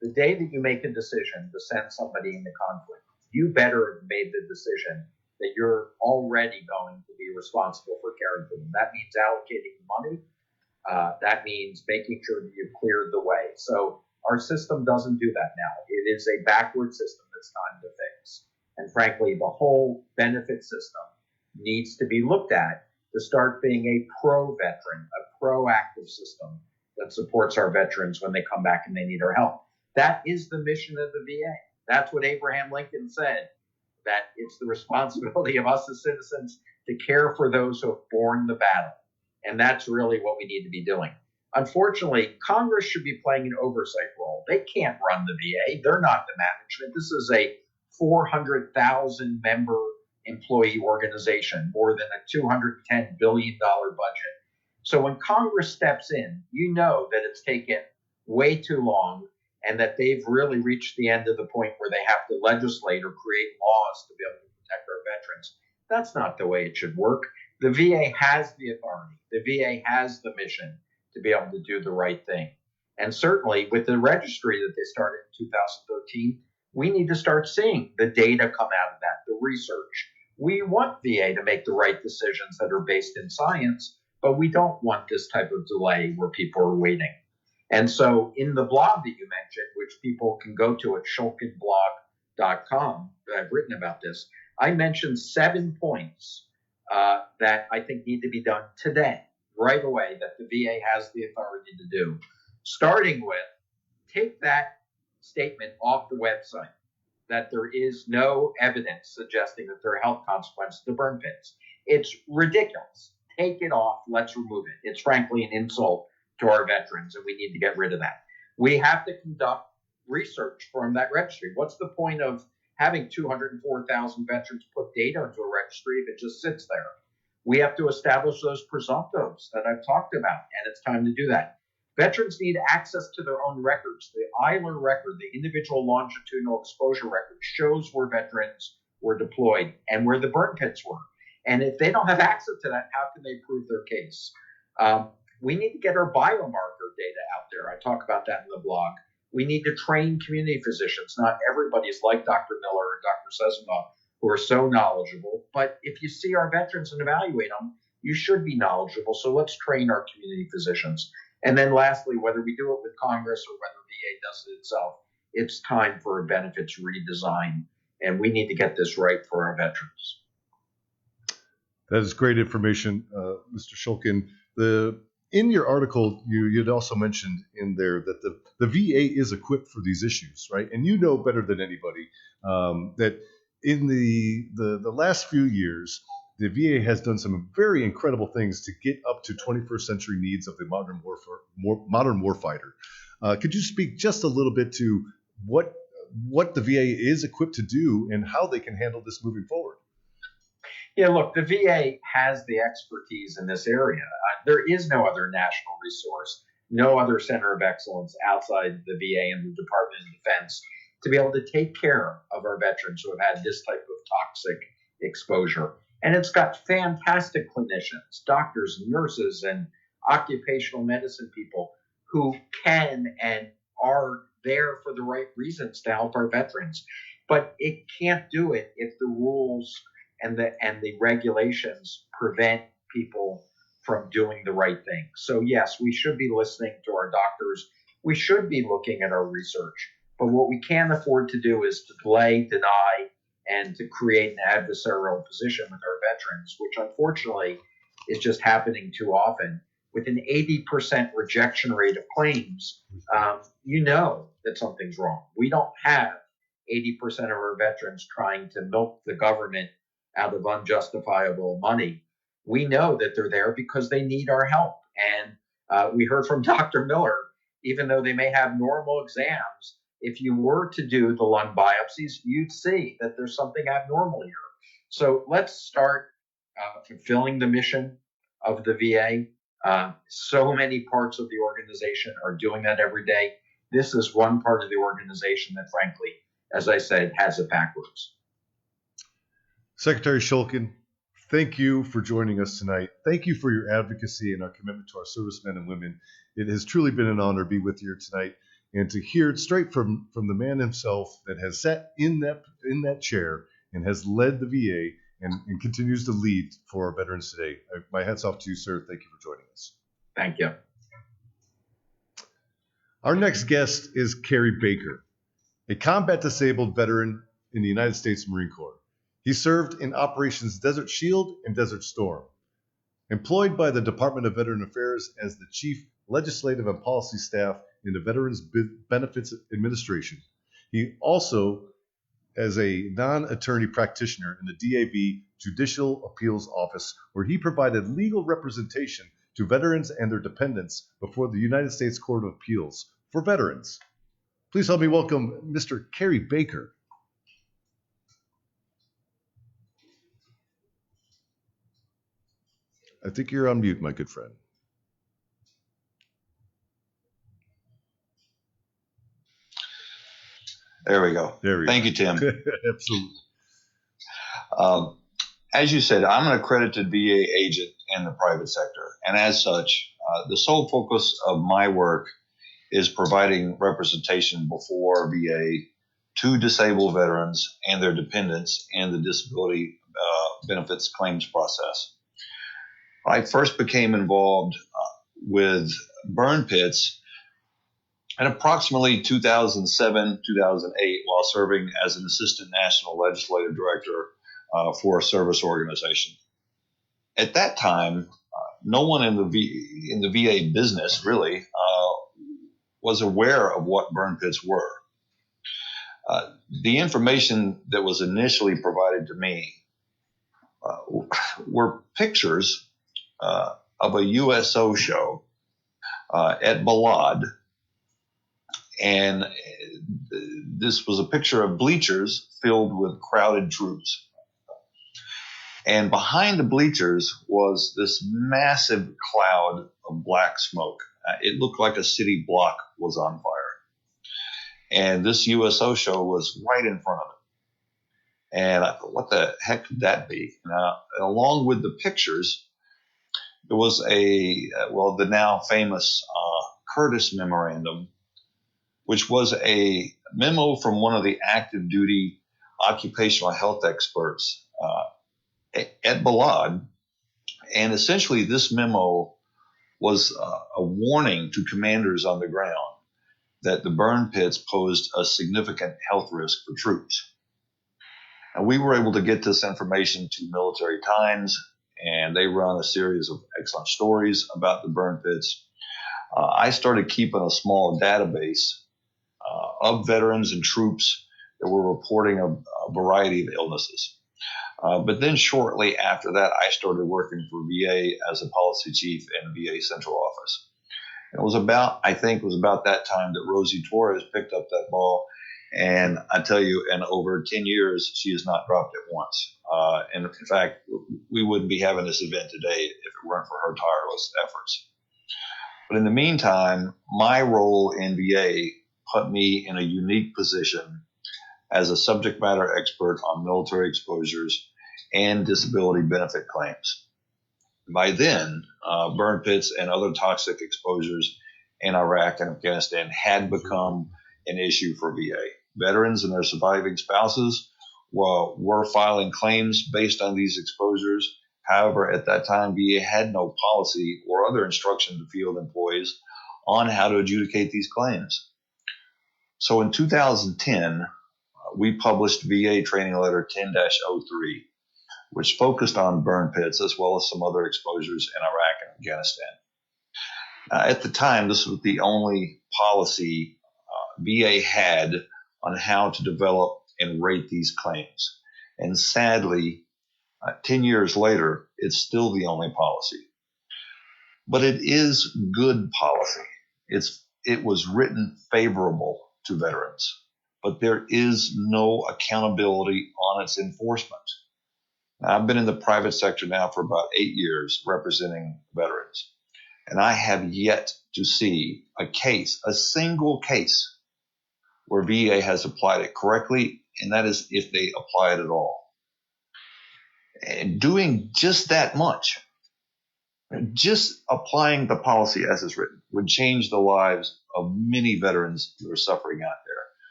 The day that you make a decision to send somebody into conflict, you better have made the decision that you're already going to be responsible for caring for them. That means allocating money. That means making sure that you've cleared the way. So our system doesn't do that now. It is a backward system that's time to fix. And frankly, the whole benefit system needs to be looked at to start being a pro-veteran, a proactive system that supports our veterans when they come back and they need our help. That is the mission of the VA. That's what Abraham Lincoln said, that it's the responsibility of us as citizens to care for those who have borne the battle. And that's really what we need to be doing. Unfortunately, Congress should be playing an oversight role. They can't run the VA. They're not the management. This is a 400,000 member employee organization, more than a $210 billion budget. So when Congress steps in, you know that it's taken way too long and that they've really reached the end of the point where they have to legislate or create laws to be able to protect our veterans. That's not the way it should work. The VA has the authority. The VA has the mission to be able to do the right thing. And certainly with the registry that they started in 2013, we need to start seeing the data come out of that, the research. We want VA to make the right decisions that are based in science, but we don't want this type of delay where people are waiting. And so in the blog that you mentioned, which people can go to at shulkinblog.com, that I've written about this, I mentioned 7 points that I think need to be done today, right away, that the VA has the authority to do. Starting with, take that statement off the website that there is no evidence suggesting that there are health consequences to burn pits. It's ridiculous. Take it off. Let's remove it. It's frankly an insult to our veterans, and we need to get rid of that. We have to conduct research from that registry. What's the point of having 204,000 veterans put data into a registry if it just sits there? We have to establish those presumptives that I've talked about, and it's time to do that. Veterans need access to their own records. The ILR record, the individual longitudinal exposure record, shows where veterans were deployed and where the burn pits were. And if they don't have access to that, how can they prove their case? We need to get our biomarker data out there. I talk about that in the blog. We need to train community physicians. Not everybody is like Dr. Miller or Dr. Sezima, who are so knowledgeable. But if you see our veterans and evaluate them, you should be knowledgeable. So let's train our community physicians. And then lastly, whether we do it with Congress or whether VA does it itself, it's time for a benefits redesign. And we need to get this right for our veterans. That is great information, Mr. Shulkin. In your article, you'd also mentioned in there that the VA is equipped for these issues, right? And you know better than anybody that in the last few years, the VA has done some very incredible things to get up to 21st century needs of the modern warfighter. Could you speak just a little bit to what the VA is equipped to do and how they can handle this moving forward? Yeah, look, the VA has the expertise in this area. There is no other national resource, no other center of excellence outside the VA and the Department of Defense to be able to take care of our veterans who have had this type of toxic exposure. And it's got fantastic clinicians, doctors, nurses, and occupational medicine people who can and are there for the right reasons to help our veterans. But it can't do it if the rules and the regulations prevent people from doing the right thing. So yes, we should be listening to our doctors. We should be looking at our research. But what we can't afford to do is to delay, deny, and to create an adversarial position with our veterans, which unfortunately is just happening too often. With an 80% rejection rate of claims, you know that something's wrong. We don't have 80% of our veterans trying to milk the government out of unjustifiable money. We know that they're there because they need our help. And we heard from Dr. Miller, even though they may have normal exams, if you were to do the lung biopsies, you'd see that there's something abnormal here. So let's start fulfilling the mission of the VA. So many parts of the organization are doing that every day. This is one part of the organization that, frankly, as I said, has it backwards. Secretary Shulkin, thank you for joining us tonight. Thank you for your advocacy and our commitment to our servicemen and women. It has truly been an honor to be with you tonight. and to hear it straight from the man himself that has sat in that chair and has led the VA and continues to lead for our veterans today. My hat's off to you, sir. Thank you for joining us. Thank you. Our next guest is Carrie Baker, a combat disabled veteran in the United States Marine Corps. He served in Operations Desert Shield and Desert Storm. Employed by the Department of Veteran Affairs as the Chief Legislative and Policy Staff in the Veterans Benefits Administration, he also as a non-attorney practitioner in the DAV Judicial Appeals Office, where he provided legal representation to veterans and their dependents before the United States Court of Appeals for Veterans. Please help me welcome Mr. Carrie Baker. I think you're on mute, my good friend. There we go. Thank you, Tim. Absolutely. As you said, I'm an accredited VA agent in the private sector. And as such, the sole focus of my work is providing representation before VA to disabled veterans and their dependents in the disability benefits claims process. I first became involved with burn pits in approximately 2007, 2008, while serving as an assistant national legislative director for a service organization. At that time, no one in the VA business really was aware of what burn pits were. The information that was initially provided to me were pictures of a USO show at Balad. And this was a picture of bleachers filled with crowded troops. And behind the bleachers was this massive cloud of black smoke. It looked like a city block was on fire. And this USO show was right in front of it. And I thought, what the heck could that be? Now, along with the pictures, there was the now famous Curtis Memorandum, which was a memo from one of the active duty occupational health experts at Balad. And essentially this memo was a warning to commanders on the ground that the burn pits posed a significant health risk for troops. And we were able to get this information to Military Times, and they run a series of excellent stories about the burn pits. I started keeping a small database of veterans and troops that were reporting a variety of illnesses. But then shortly after that, I started working for VA as a policy chief in VA central office. And I think it was about that time that Rosie Torres picked up that ball. And I tell you, in over 10 years, she has not dropped it once. And in fact, we wouldn't be having this event today if it weren't for her tireless efforts. But in the meantime, my role in VA put me in a unique position as a subject matter expert on military exposures and disability benefit claims. By then, burn pits and other toxic exposures in Iraq and Afghanistan had become an issue for VA. Veterans and their surviving spouses were filing claims based on these exposures. However, at that time, VA had no policy or other instruction to field employees on how to adjudicate these claims. So in 2010, we published VA Training Letter 10-03, which focused on burn pits as well as some other exposures in Iraq and Afghanistan. At the time, this was the only policy VA had on how to develop and rate these claims. And sadly, 10 years later, it's still the only policy. But it is good policy. It was written favorable to veterans, but there is no accountability on its enforcement. Now, I've been in the private sector now for about 8 years representing veterans, and I have yet to see a single case where VA has applied it correctly, and that is if they apply it at all. And doing just that much Just applying the policy as it's written would change the lives of many veterans that are suffering out there,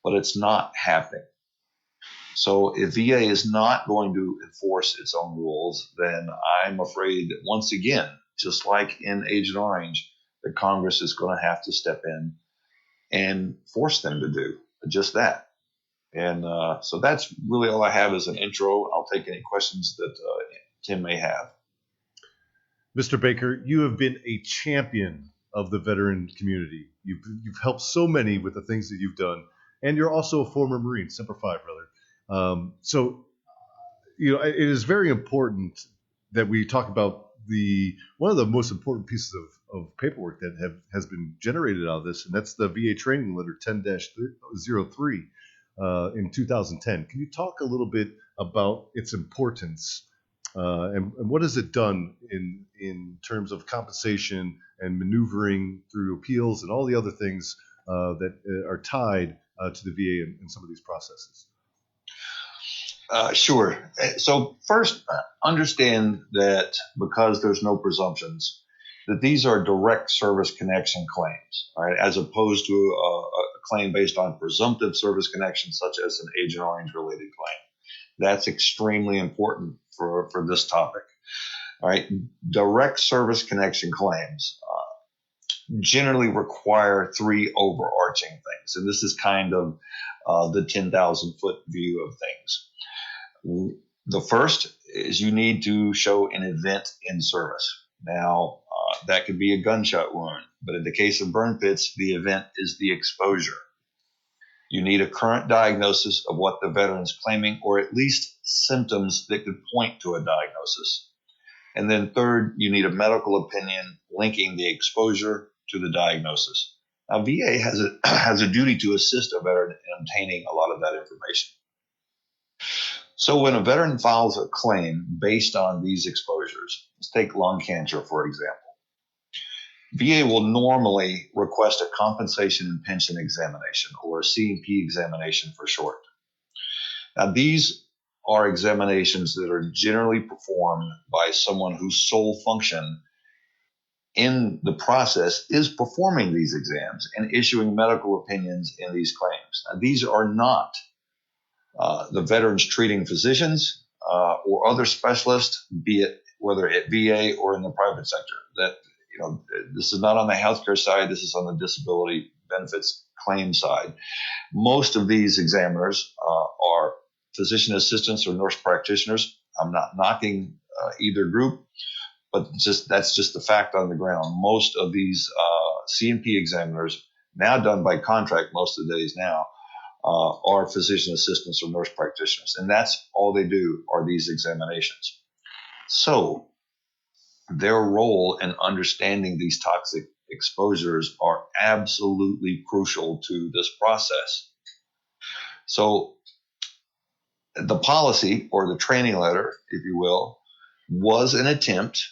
but it's not happening. So if VA is not going to enforce its own rules, then I'm afraid that once again, just like in Agent Orange, the Congress is going to have to step in and force them to do just that. And so that's really all I have as an intro. I'll take any questions that Tim may have. Mr. Baker, you have been a champion of the veteran community. You've helped so many with the things that you've done, and you're also a former Marine, Semper Fi, brother. So, it is very important that we talk about one of the most important pieces of paperwork that has been generated out of this, and that's the VA training letter 10-03 in 2010. Can you talk a little bit about its importance and what has it done in terms of compensation and maneuvering through appeals and all the other things that are tied to the VA in some of these processes? Sure. So first, understand that because there's no presumptions, that these are direct service connection claims, right? As opposed to a claim based on presumptive service connection, such as an Agent Orange related claim. That's extremely important for this topic. All right. Direct service connection claims generally require three overarching things. And this is kind of the 10,000 foot view of things. The first is you need to show an event in service. Now, that could be a gunshot wound, but in the case of burn pits, the event is the exposure. You need a current diagnosis of what the veteran is claiming, or at least symptoms that could point to a diagnosis. And then third, you need a medical opinion linking the exposure to the diagnosis. Now, VA has a duty to assist a veteran in obtaining a lot of that information. So when a veteran files a claim based on these exposures, let's take lung cancer, for example. VA will normally request a compensation and pension examination, or a C&P examination for short. Now, these are examinations that are generally performed by someone whose sole function in the process is performing these exams and issuing medical opinions in these claims. Now, these are not the veterans treating physicians or other specialists, be it whether at VA or in the private sector. This is not on the healthcare side. This is on the disability benefits claim side. Most of these examiners are physician assistants or nurse practitioners. I'm not knocking either group, but that's just the fact on the ground. Most of these C&P examiners, now done by contract most of the days now, are physician assistants or nurse practitioners. And that's all they do are these examinations. So their role in understanding these toxic exposures are absolutely crucial to this process. So the policy, or the training letter, if you will, was an attempt,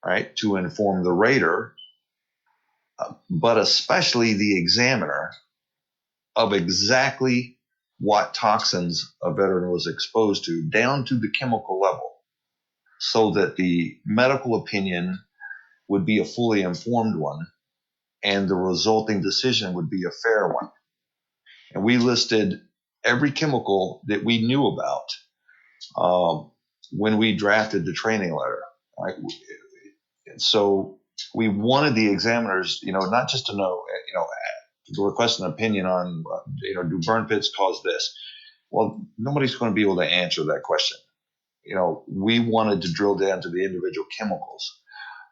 right, to inform the rater, but especially the examiner, of exactly what toxins a veteran was exposed to, down to the chemical level, so that the medical opinion would be a fully informed one and the resulting decision would be a fair one. And we listed every chemical that we knew about when we drafted the training letter. Right? So we wanted the examiners, not just to know, to request an opinion on, do burn pits cause this? Well, nobody's going to be able to answer that question. We wanted to drill down to the individual chemicals.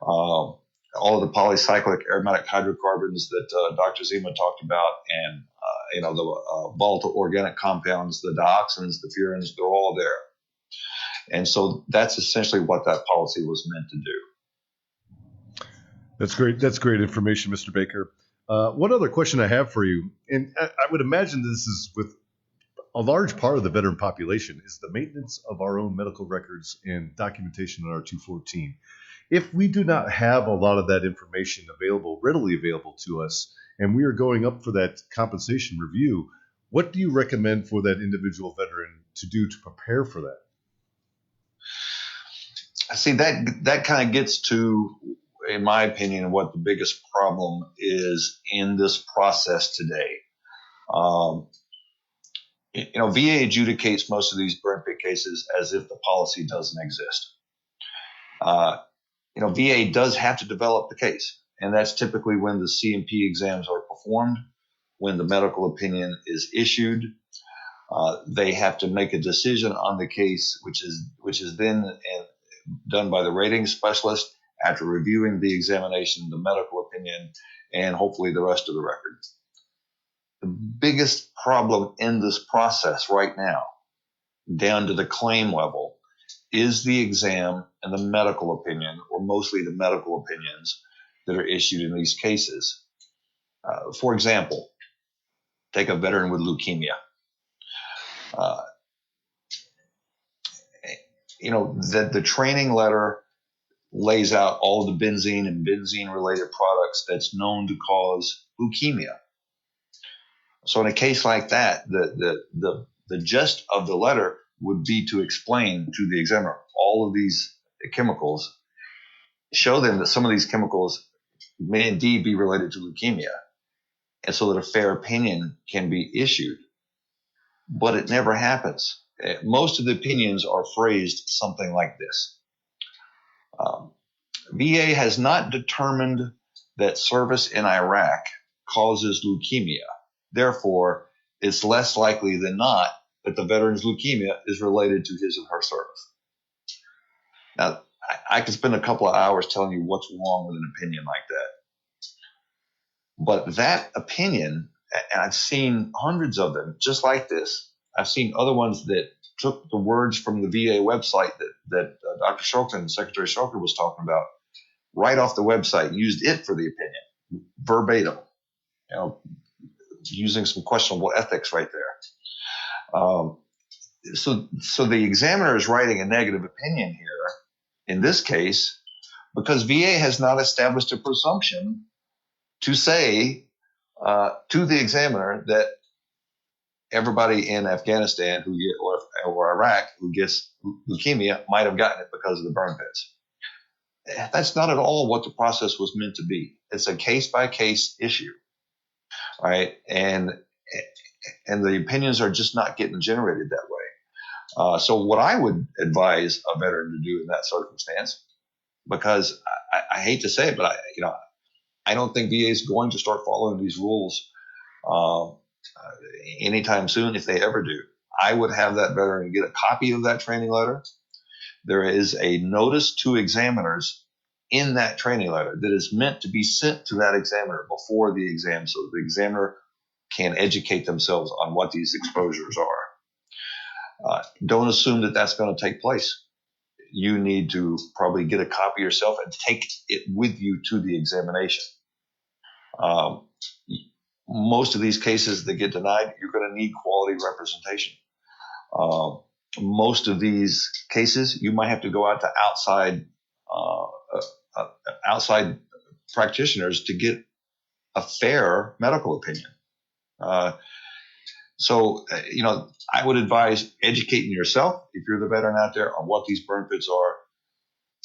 All of the polycyclic aromatic hydrocarbons that Dr. Zima talked about, and the volatile organic compounds, the dioxins, the furans, they're all there. And so that's essentially what that policy was meant to do. That's great. That's great information, Mr. Baker. One other question I have for you, and I would imagine this is with a large part of the veteran population, is the maintenance of our own medical records and documentation on our 214. If we do not have a lot of that information readily available to us, and we are going up for that compensation review, what do you recommend for that individual veteran to do to prepare for that? See, that kind of gets to, in my opinion, what the biggest problem is in this process today. VA adjudicates most of these burn pit cases as if the policy doesn't exist. VA does have to develop the case, and that's typically when the C&P exams are performed, when the medical opinion is issued. They have to make a decision on the case, which is then done by the rating specialist after reviewing the examination, the medical opinion, and hopefully the rest of the record. The biggest problem in this process right now, down to the claim level, is the exam and the medical opinion, or mostly the medical opinions that are issued in these cases. For example, take a veteran with leukemia. That the training letter lays out all the benzene and benzene-related products that's known to cause leukemia. So in a case like that, the gist of the letter would be to explain to the examiner all of these chemicals, show them that some of these chemicals may indeed be related to leukemia, and so that a fair opinion can be issued. But it never happens. Most of the opinions are phrased something like this. VA has not determined that service in Iraq causes leukemia. Therefore, it's less likely than not that the veteran's leukemia is related to his or her service. Now, I could spend a couple of hours telling you what's wrong with an opinion like that. But that opinion, and I've seen hundreds of them just like this. I've seen other ones that took the words from the VA website that Dr. Shulkin, Secretary Shulkin, was talking about, right off the website, used it for the opinion, verbatim, using some questionable ethics right there. So the examiner is writing a negative opinion here, in this case, because VA has not established a presumption to say to the examiner that everybody in Afghanistan or Iraq who gets leukemia might have gotten it because of the burn pits. That's not at all what the process was meant to be. It's a case-by-case issue, right? And the opinions are just not getting generated that way. So what I would advise a veteran to do in that circumstance, because I hate to say it, but I don't think VA is going to start following these rules anytime soon, if they ever do. I would have that veteran get a copy of that training letter. There is a notice to examiners in that training letter that is meant to be sent to that examiner before the exam, so the examiner can educate themselves on what these exposures are. Don't assume that that's going to take place. You need to probably get a copy yourself and take it with you to the examination. Most of these cases that get denied, you're going to need quality representation. Most of these cases, you might have to go out to outside practitioners to get a fair medical opinion. So I would advise educating yourself, if you're the veteran out there, on what these burn pits are,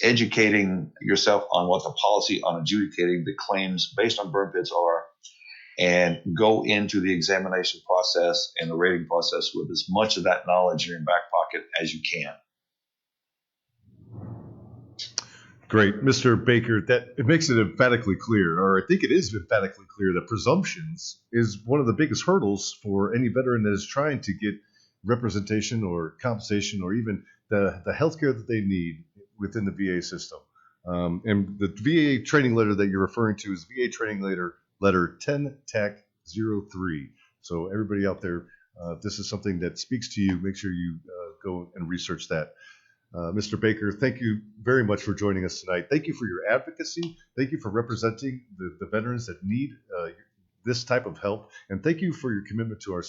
educating yourself on what the policy on adjudicating the claims based on burn pits are, and go into the examination process and the rating process with as much of that knowledge in your back pocket as you can. Great. Mr. Baker, that it makes it emphatically clear, or I think it is emphatically clear, that presumptions is one of the biggest hurdles for any veteran that is trying to get representation or compensation or even the health care that they need within the VA system. And the VA training letter that you're referring to is VA training letter 10-TAC-03. So everybody out there, if this is something that speaks to you, make sure you go and research that. Mr. Baker, thank you very much for joining us tonight. Thank you for your advocacy. Thank you for representing the veterans that need this type of help. And thank you for your commitment to our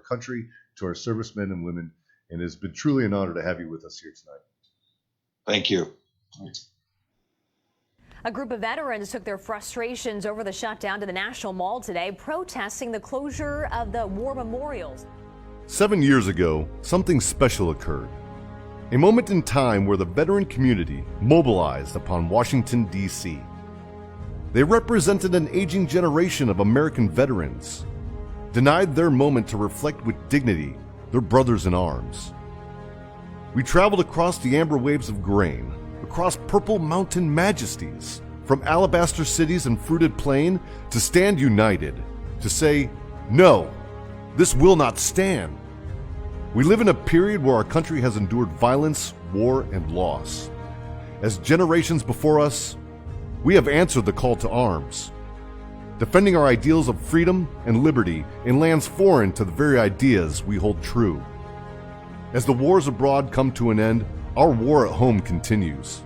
country, to our servicemen and women. And it's been truly an honor to have you with us here tonight. Thank you. A group of veterans took their frustrations over the shutdown to the National Mall today, protesting the closure of the war memorials. 7 years ago, something special occurred. A moment in time where the veteran community mobilized upon Washington, D.C. They represented an aging generation of American veterans, denied their moment to reflect with dignity their brothers in arms. We traveled across the amber waves of grain, across purple mountain majesties, from alabaster cities and fruited plain, to stand united, to say, no, this will not stand. We live in a period where our country has endured violence, war, and loss. As generations before us, we have answered the call to arms, defending our ideals of freedom and liberty in lands foreign to the very ideas we hold true. As the wars abroad come to an end, our war at home continues.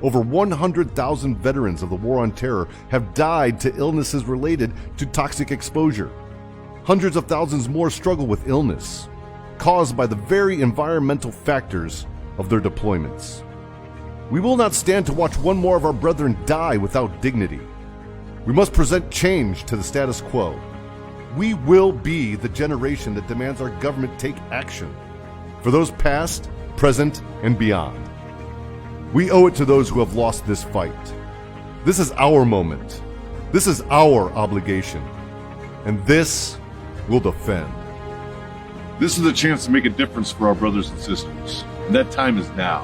Over 100,000 veterans of the War on Terror have died to illnesses related to toxic exposure. Hundreds of thousands more struggle with illness, caused by the very environmental factors of their deployments. We will not stand to watch one more of our brethren die without dignity. We must present change to the status quo. We will be the generation that demands our government take action for those past, present, and beyond. We owe it to those who have lost this fight. This is our moment. This is our obligation. And this we'll defend. This is a chance to make a difference for our brothers and sisters, and that time is now.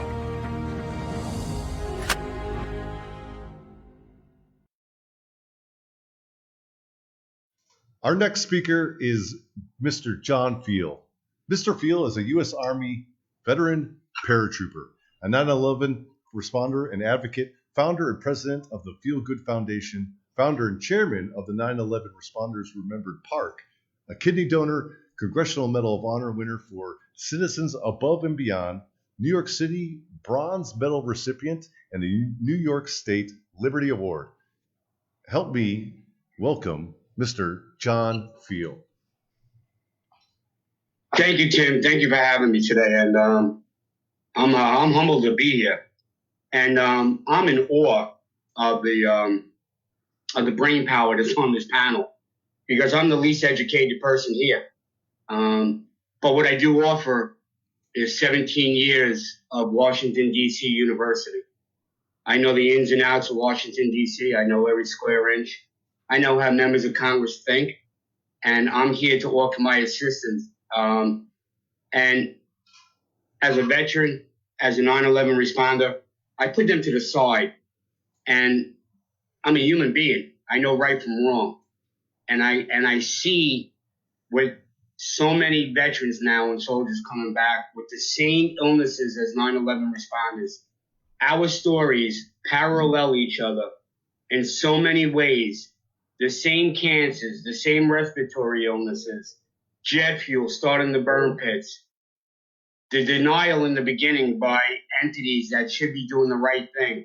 Our next speaker is Mr. John Field. Mr. Field is a U.S. Army veteran paratrooper, a 9/11 responder and advocate, founder and president of the Feel Good Foundation, founder and chairman of the 9/11 Responders Remembered Park, a kidney donor, Congressional Medal of Honor winner for Citizens Above and Beyond, New York City Bronze Medal recipient, and the New York State Liberty Award. Help me welcome Mr. John Field. Thank you, Tim. Thank you for having me today. And I'm humbled to be here. And I'm in awe of the brain power that's on this panel, because I'm the least educated person here. But what I do offer is 17 years of Washington, D.C. University. I know the ins and outs of Washington, D.C. I know every square inch. I know how members of Congress think, and I'm here to offer my assistance. And as a veteran, as a 9/11 responder, I put them to the side, and I'm a human being. I know right from wrong, and I see with so many veterans now and soldiers coming back with the same illnesses as 9/11 responders. Our stories parallel each other in so many ways. The same cancers, the same respiratory illnesses, jet fuel starting the burn pits, the denial in the beginning by entities that should be doing the right thing,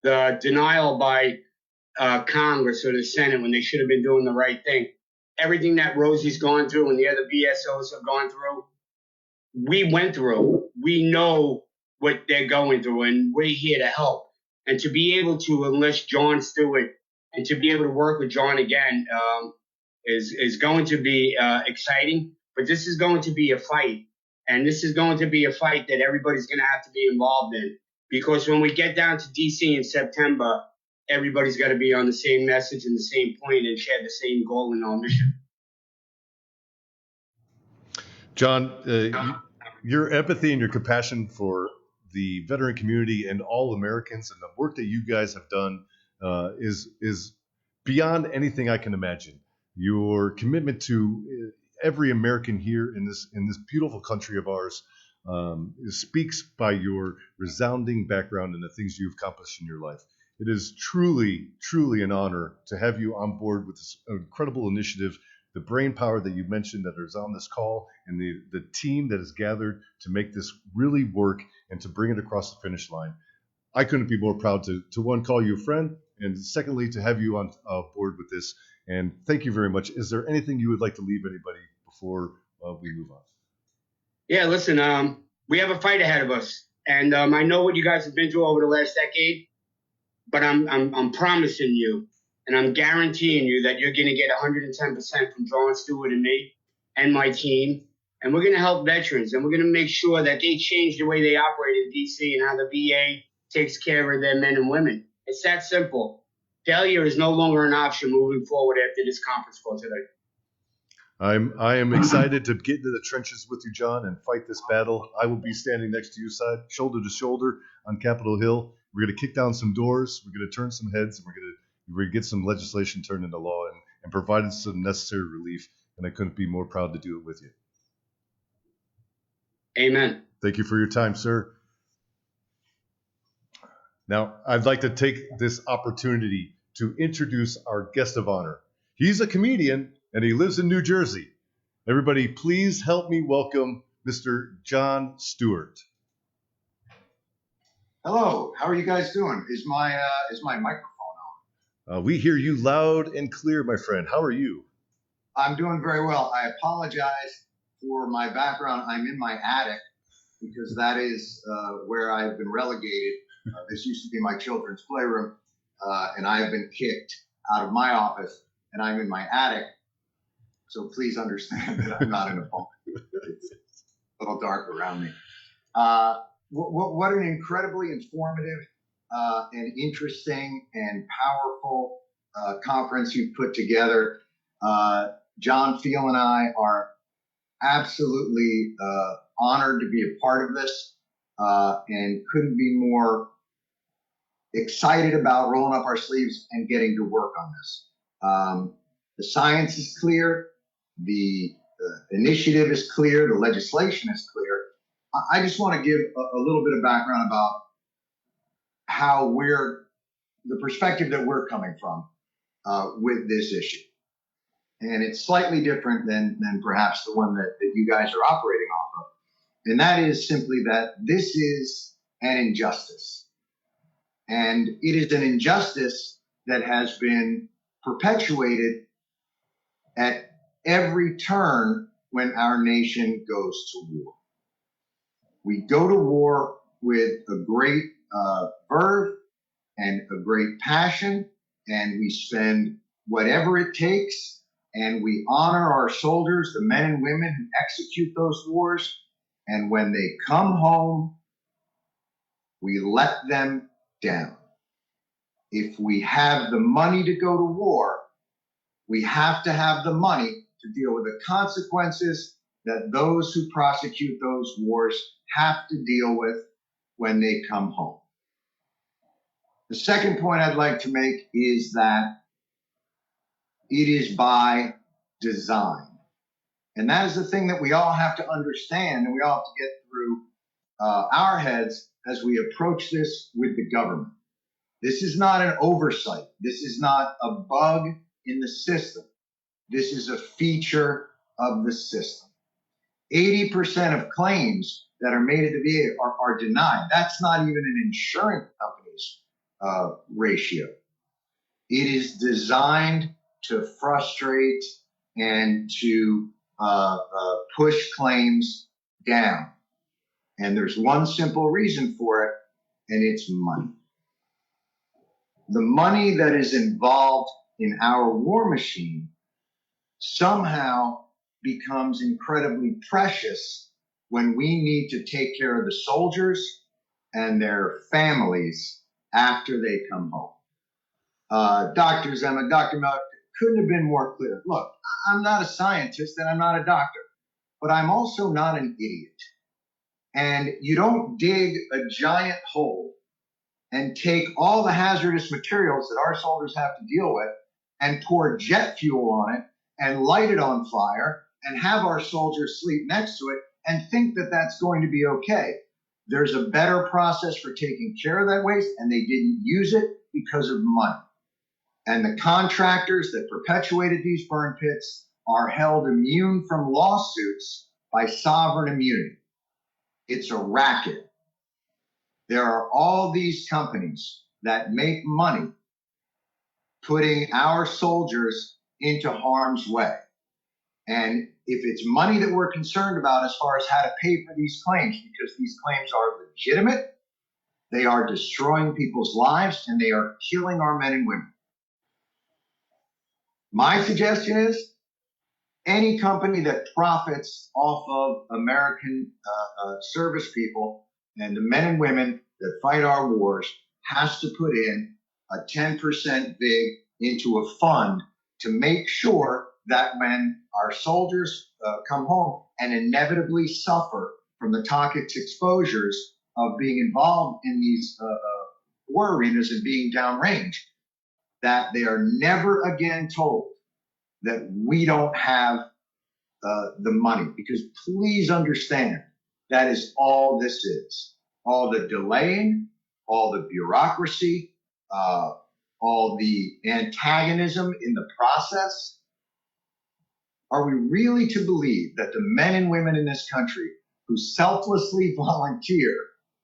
the denial by Congress or the Senate when they should have been doing the right thing. Everything that Rosie's gone through and the other BSOs have gone through, we went through. We know what they're going through, and we're here to help. And to be able to enlist John Stewart and to be able to work with John again is going to be exciting. But this is going to be a fight. And this is going to be a fight that everybody's going to have to be involved in. Because when we get down to D.C. in September, everybody's got to be on the same message and the same point and share the same goal in our mission. John, your empathy and your compassion for the veteran community and all Americans and the work that you guys have done is beyond anything I can imagine. Your commitment to every American here in this beautiful country of ours speaks by your resounding background and the things you've accomplished in your life. It is truly, truly an honor to have you on board with this incredible initiative, the brain power that you mentioned that is on this call, and the team that is gathered to make this really work and to bring it across the finish line. I couldn't be more proud to one, call you a friend, and secondly, to have you on board with this. And thank you very much. Is there anything you would like to leave anybody before we move on? Yeah, listen, we have a fight ahead of us. And I know what you guys have been through over the last decade, but I'm promising you, and I'm guaranteeing you that you're going to get 110% from John Stewart and me and my team. And we're going to help veterans, and we're going to make sure that they change the way they operate in D.C. and how the VA takes care of their men and women. It's that simple. Failure is no longer an option moving forward after this conference call today. I am excited to get into the trenches with you, John, and fight this battle. I will be standing next to you, shoulder to shoulder on Capitol Hill. We're going to kick down some doors. We're going to turn some heads, and we're going to get some legislation turned into law and provide some necessary relief. And I couldn't be more proud to do it with you. Amen. Thank you for your time, sir. Now, I'd like to take this opportunity to introduce our guest of honor. He's a comedian, and he lives in New Jersey. Everybody, please help me welcome Mr. John Stewart. Hello, how are you guys doing? Is my microphone on? We hear you loud and clear, my friend. How are you? I'm doing very well. I apologize for my background. I'm in my attic because that is where I've been relegated. This used to be my children's playroom, and I have been kicked out of my office, and I'm in my attic. So please understand that I'm not in a bunk. It's a little dark around me. What an incredibly informative and interesting and powerful conference you've put together. John Field and I are absolutely honored to be a part of this and couldn't be more excited about rolling up our sleeves and getting to work on this. The science is clear. The initiative is clear. The legislation is clear. I just want to give a little bit of background about how the perspective that we're coming from with this issue. And it's slightly different than perhaps the one that you guys are operating off of. And that is simply that this is an injustice. And it is an injustice that has been perpetuated at every turn when our nation goes to war. We go to war with a great verve and a great passion, and we spend whatever it takes, and we honor our soldiers, the men and women who execute those wars. And when they come home, we let them down. If we have the money to go to war, we have to have the money to deal with the consequences that those who prosecute those wars have to deal with when they come home. The second point I'd like to make is that it is by design. And that is the thing that we all have to understand, and we all have to get through our heads as we approach this with the government. This is not an oversight. This is not a bug in the system. This is a feature of the system. 80% of claims that are made at the VA are denied. That's not even an insurance company's ratio. It is designed to frustrate and to push claims down. And there's one simple reason for it, and it's money. The money that is involved in our war machine somehow becomes incredibly precious when we need to take care of the soldiers and their families after they come home. Dr. Zema, Dr. Miller couldn't have been more clear. Look, I'm not a scientist and I'm not a doctor, but I'm also not an idiot. And you don't dig a giant hole and take all the hazardous materials that our soldiers have to deal with and pour jet fuel on it and light it on fire and have our soldiers sleep next to it and think that that's going to be okay. There's a better process for taking care of that waste, and they didn't use it because of money. And the contractors that perpetuated these burn pits are held immune from lawsuits by sovereign immunity. It's a racket. There are all these companies that make money putting our soldiers into harm's way. And if it's money that we're concerned about as far as how to pay for these claims, because these claims are legitimate, they are destroying people's lives, and they are killing our men and women. My suggestion is Any company that profits off of American service people and the men and women that fight our wars has to put in a 10% VIG into a fund to make sure that when our soldiers come home and inevitably suffer from the toxic exposures of being involved in these war arenas and being downrange, that they are never again told that we don't have the money. Because please understand, that is all this is. All the delaying, all the bureaucracy, all the antagonism in the process. Are we really to believe that the men and women in this country who selflessly volunteer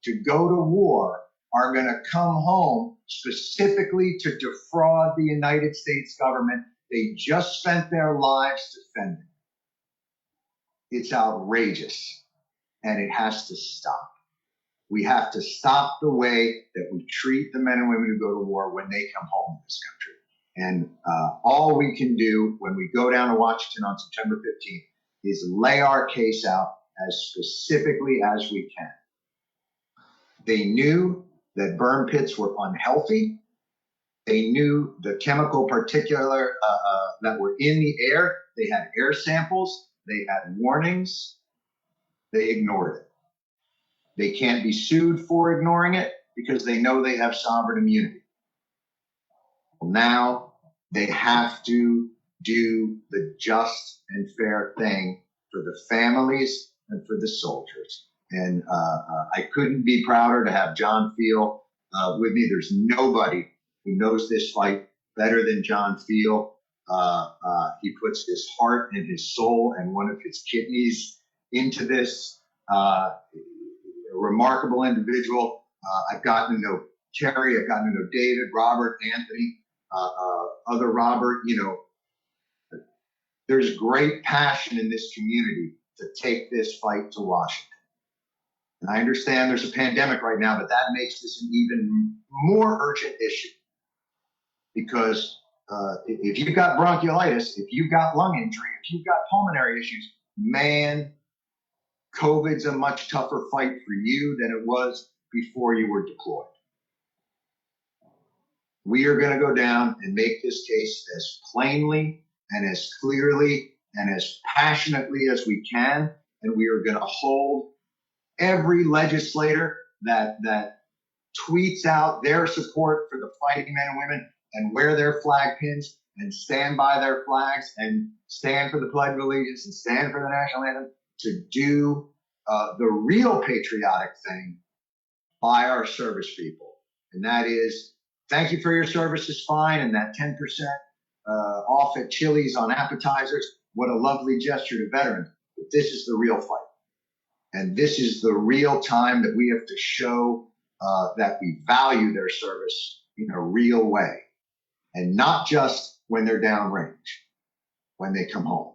to go to war are going to come home specifically to defraud the United States government they just spent their lives defending? It's outrageous, and it has to stop. We have to stop the way that we treat the men and women who go to war when they come home in this country. And all we can do when we go down to Washington on September 15th is lay our case out as specifically as we can. They knew that burn pits were unhealthy. They knew the chemical particulate that were in the air. They had air samples. They had warnings. They ignored it. They can't be sued for ignoring it because they know they have sovereign immunity. Well, now they have to do the just and fair thing for the families and for the soldiers. And I couldn't be prouder to have John Field with me. There's nobody who knows this fight better than John Field. He puts his heart and his soul and one of his kidneys into this. A remarkable individual. I've gotten to know Carrie, I've gotten to know David, Robert, Anthony, other Robert. There's great passion in this community to take this fight to Washington. And I understand there's a pandemic right now, but that makes this an even more urgent issue. Because if you've got bronchiolitis, if you've got lung injury, if you've got pulmonary issues, man, COVID's a much tougher fight for you than it was before you were deployed. We are going to go down and make this case as plainly and as clearly and as passionately as we can. And we are going to hold every legislator that tweets out their support for the fighting men and women and wear their flag pins and stand by their flags and stand for the Pledge of Allegiance and stand for the national anthem, to do the real patriotic thing by our service people. And that is, thank you for your service is fine, and that 10% off at Chili's on appetizers, what a lovely gesture to veterans. But this is the real fight. And this is the real time that we have to show that we value their service in a real way. And not just when they're downrange, when they come home.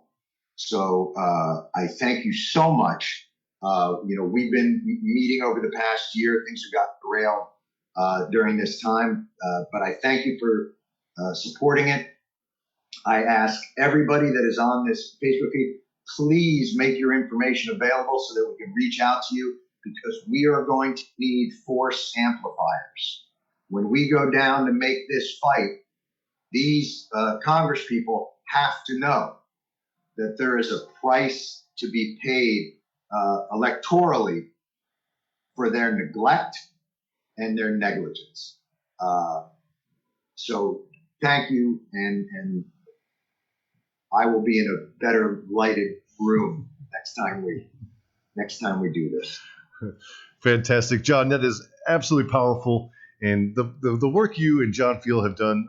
So I thank you so much. We've been meeting over the past year. Things have got derailed during this time, but I thank you for supporting it. I ask everybody that is on this Facebook feed, please make your information available so that we can reach out to you, because we are going to need force amplifiers. When we go down to make this fight, these Congress people have to know that there is a price to be paid electorally for their neglect and their negligence. So thank you, and I will be in a better lighted room next time we do this. Fantastic, John. That is absolutely powerful, and the work you and John Field have done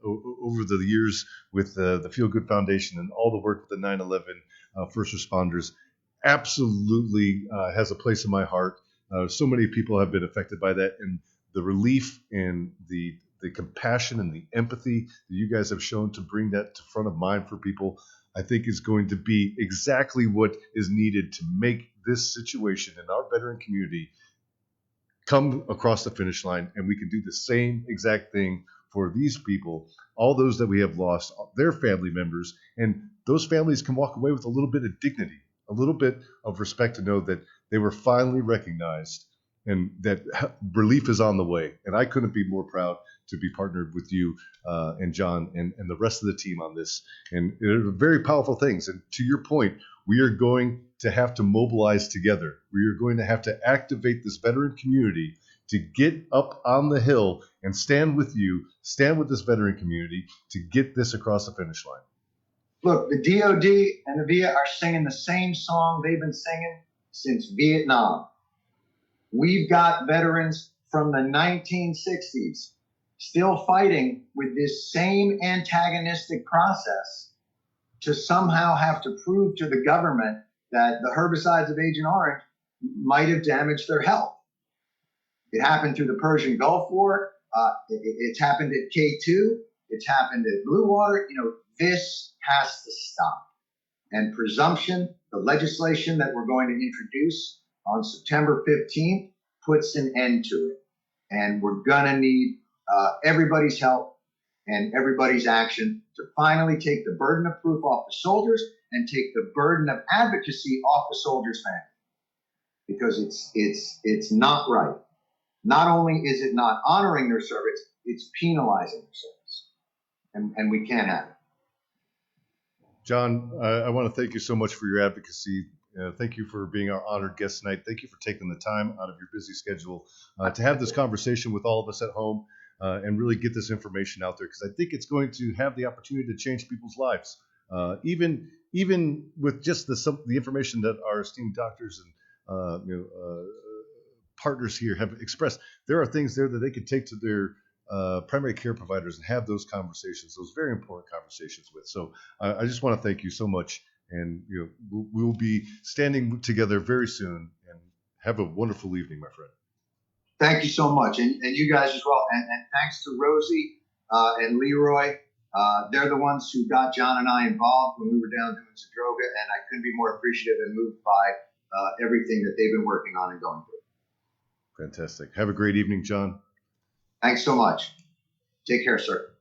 over the years with the Feel Good Foundation and all the work with the 9/11 first responders absolutely has a place in my heart. So many people have been affected by that, and the relief and the compassion and the empathy that you guys have shown to bring that to front of mind for people, I think is going to be exactly what is needed to make this situation in our veteran community come across the finish line, and we can do the same exact thing for these people, all those that we have lost, their family members, and those families can walk away with a little bit of dignity, a little bit of respect to know that they were finally recognized and that relief is on the way. And I couldn't be more proud to be partnered with you and John and the rest of the team on this. And they're very powerful things. And to your point, we are going to have to mobilize together. We are going to have to activate this veteran community to get up on the hill and stand with you, stand with this veteran community to get this across the finish line. Look, the DOD and the VA are singing the same song they've been singing since Vietnam. We've got veterans from the 1960s still fighting with this same antagonistic process to somehow have to prove to the government that the herbicides of Agent Orange might have damaged their health. It happened through the Persian Gulf War. It's happened at K2. It's happened at Blue Water. This has to stop. And presumption, the legislation that we're going to introduce on September 15th, puts an end to it. And we're going to need everybody's help and everybody's action to finally take the burden of proof off the soldiers and take the burden of advocacy off the soldiers' family. Because it's not right. Not only is it not honoring their service, it's penalizing their service. And we can't have it. John, I want to thank you so much for your advocacy. Thank you for being our honored guest tonight. Thank you for taking the time out of your busy schedule to have this conversation with all of us at home and really get this information out there, because I think it's going to have the opportunity to change people's lives. Even with just the information that our esteemed doctors and partners here have expressed, there are things there that they could take to their primary care providers and have those conversations, those very important conversations with. So I just want to thank you so much. And we will be standing together very soon. And have a wonderful evening, my friend. Thank you so much, and you guys as well. And thanks to Rosie and Leroy. They're the ones who got John and I involved when we were down doing Zadroga, and I couldn't be more appreciative and moved by everything that they've been working on and going through. Fantastic. Have a great evening, John. Thanks so much. Take care, sir.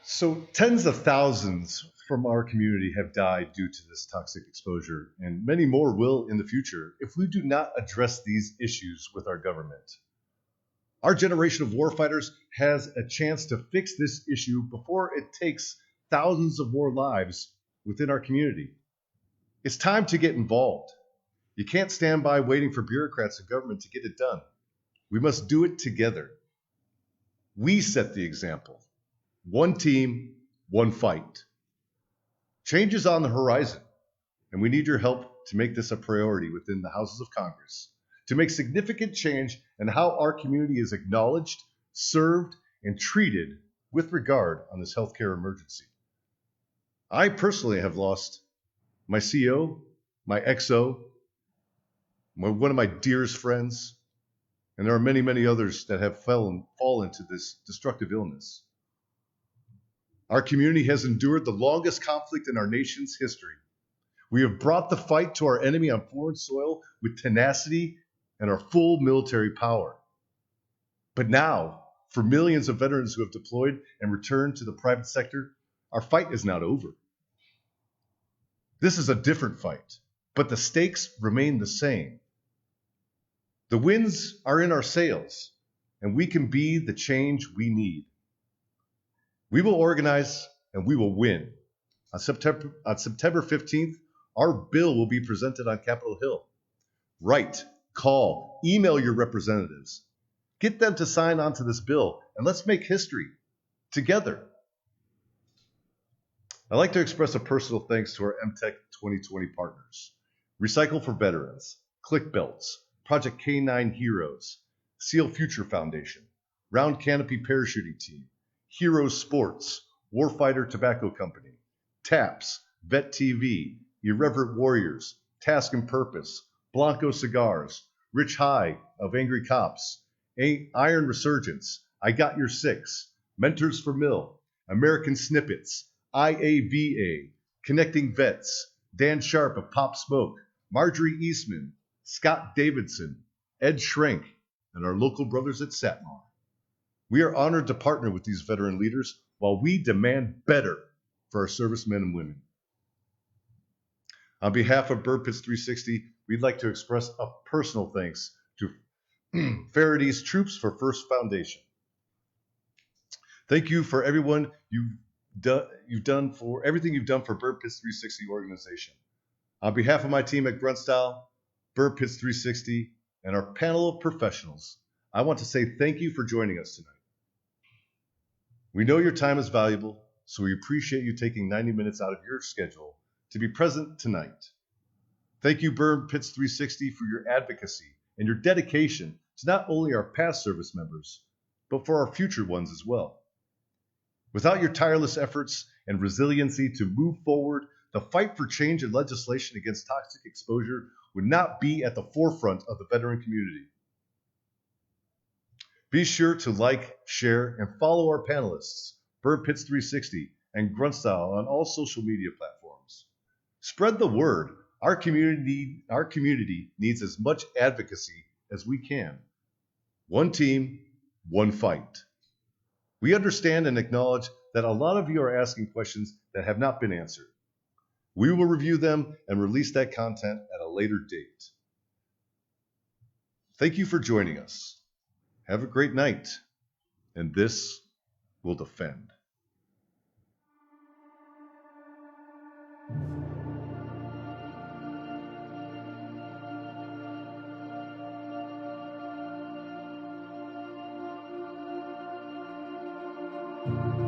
So tens of thousands from our community have died due to this toxic exposure, and many more will in the future if we do not address these issues with our government. Our generation of warfighters has a chance to fix this issue before it takes thousands of more lives within our community. It's time to get involved. You can't stand by waiting for bureaucrats and government to get it done. We must do it together. We set the example. One team, one fight. Change is on the horizon, and we need your help to make this a priority within the Houses of Congress, to make significant change in how our community is acknowledged, served, and treated with regard on this healthcare emergency. I personally have lost my CO, my XO, one of my dearest friends, and there are many, many others that have fallen into this destructive illness. Our community has endured the longest conflict in our nation's history. We have brought the fight to our enemy on foreign soil with tenacity and our full military power. But now, for millions of veterans who have deployed and returned to the private sector, our fight is not over. This is a different fight, but the stakes remain the same. The winds are in our sails, and we can be the change we need. We will organize and we will win. On September 15th, our bill will be presented on Capitol Hill. Write, call, email your representatives. Get them to sign on to this bill, and let's make history together. I'd like to express a personal thanks to our MTEC 2020 partners. Recycle for Veterans, Click Belts, Project K9 Heroes, Seal Future Foundation, Round Canopy Parachuting Team, Heroes Sports, Warfighter Tobacco Company, TAPS, Vet TV, Irreverent Warriors, Task and Purpose, Blanco Cigars, Rich High of Angry Cops, Iron Resurgence, I Got Your Six, Mentors for Mill, American Snippets, IAVA, Connecting Vets, Dan Sharp of Pop Smoke, Marjorie Eastman, Scott Davidson, Ed Schrenk, and our local brothers at Satmar. We are honored to partner with these veteran leaders while we demand better for our servicemen and women. On behalf of Bird Pits 360, we'd like to express a personal thanks to Faraday's Troops for First Foundation. Thank you for everyone you've done for everything you've done for Bird Pits 360 organization. On behalf of my team at Grunt Style, Bird Pits 360, and our panel of professionals, I want to say thank you for joining us tonight. We know your time is valuable, so we appreciate you taking 90 minutes out of your schedule to be present tonight. Thank you, Bird Pits 360, for your advocacy and your dedication to not only our past service members, but for our future ones as well. Without your tireless efforts and resiliency to move forward, the fight for change and legislation against toxic exposure would not be at the forefront of the veteran community. Be sure to like, share, and follow our panelists, Bird Pits 360 and Grunt Style, on all social media platforms. Spread the word. Our community needs as much advocacy as we can. One team, one fight. We understand and acknowledge that a lot of you are asking questions that have not been answered. We will review them and release that content at a later date. Thank you for joining us. Have a great night, and this will defend. Thank you.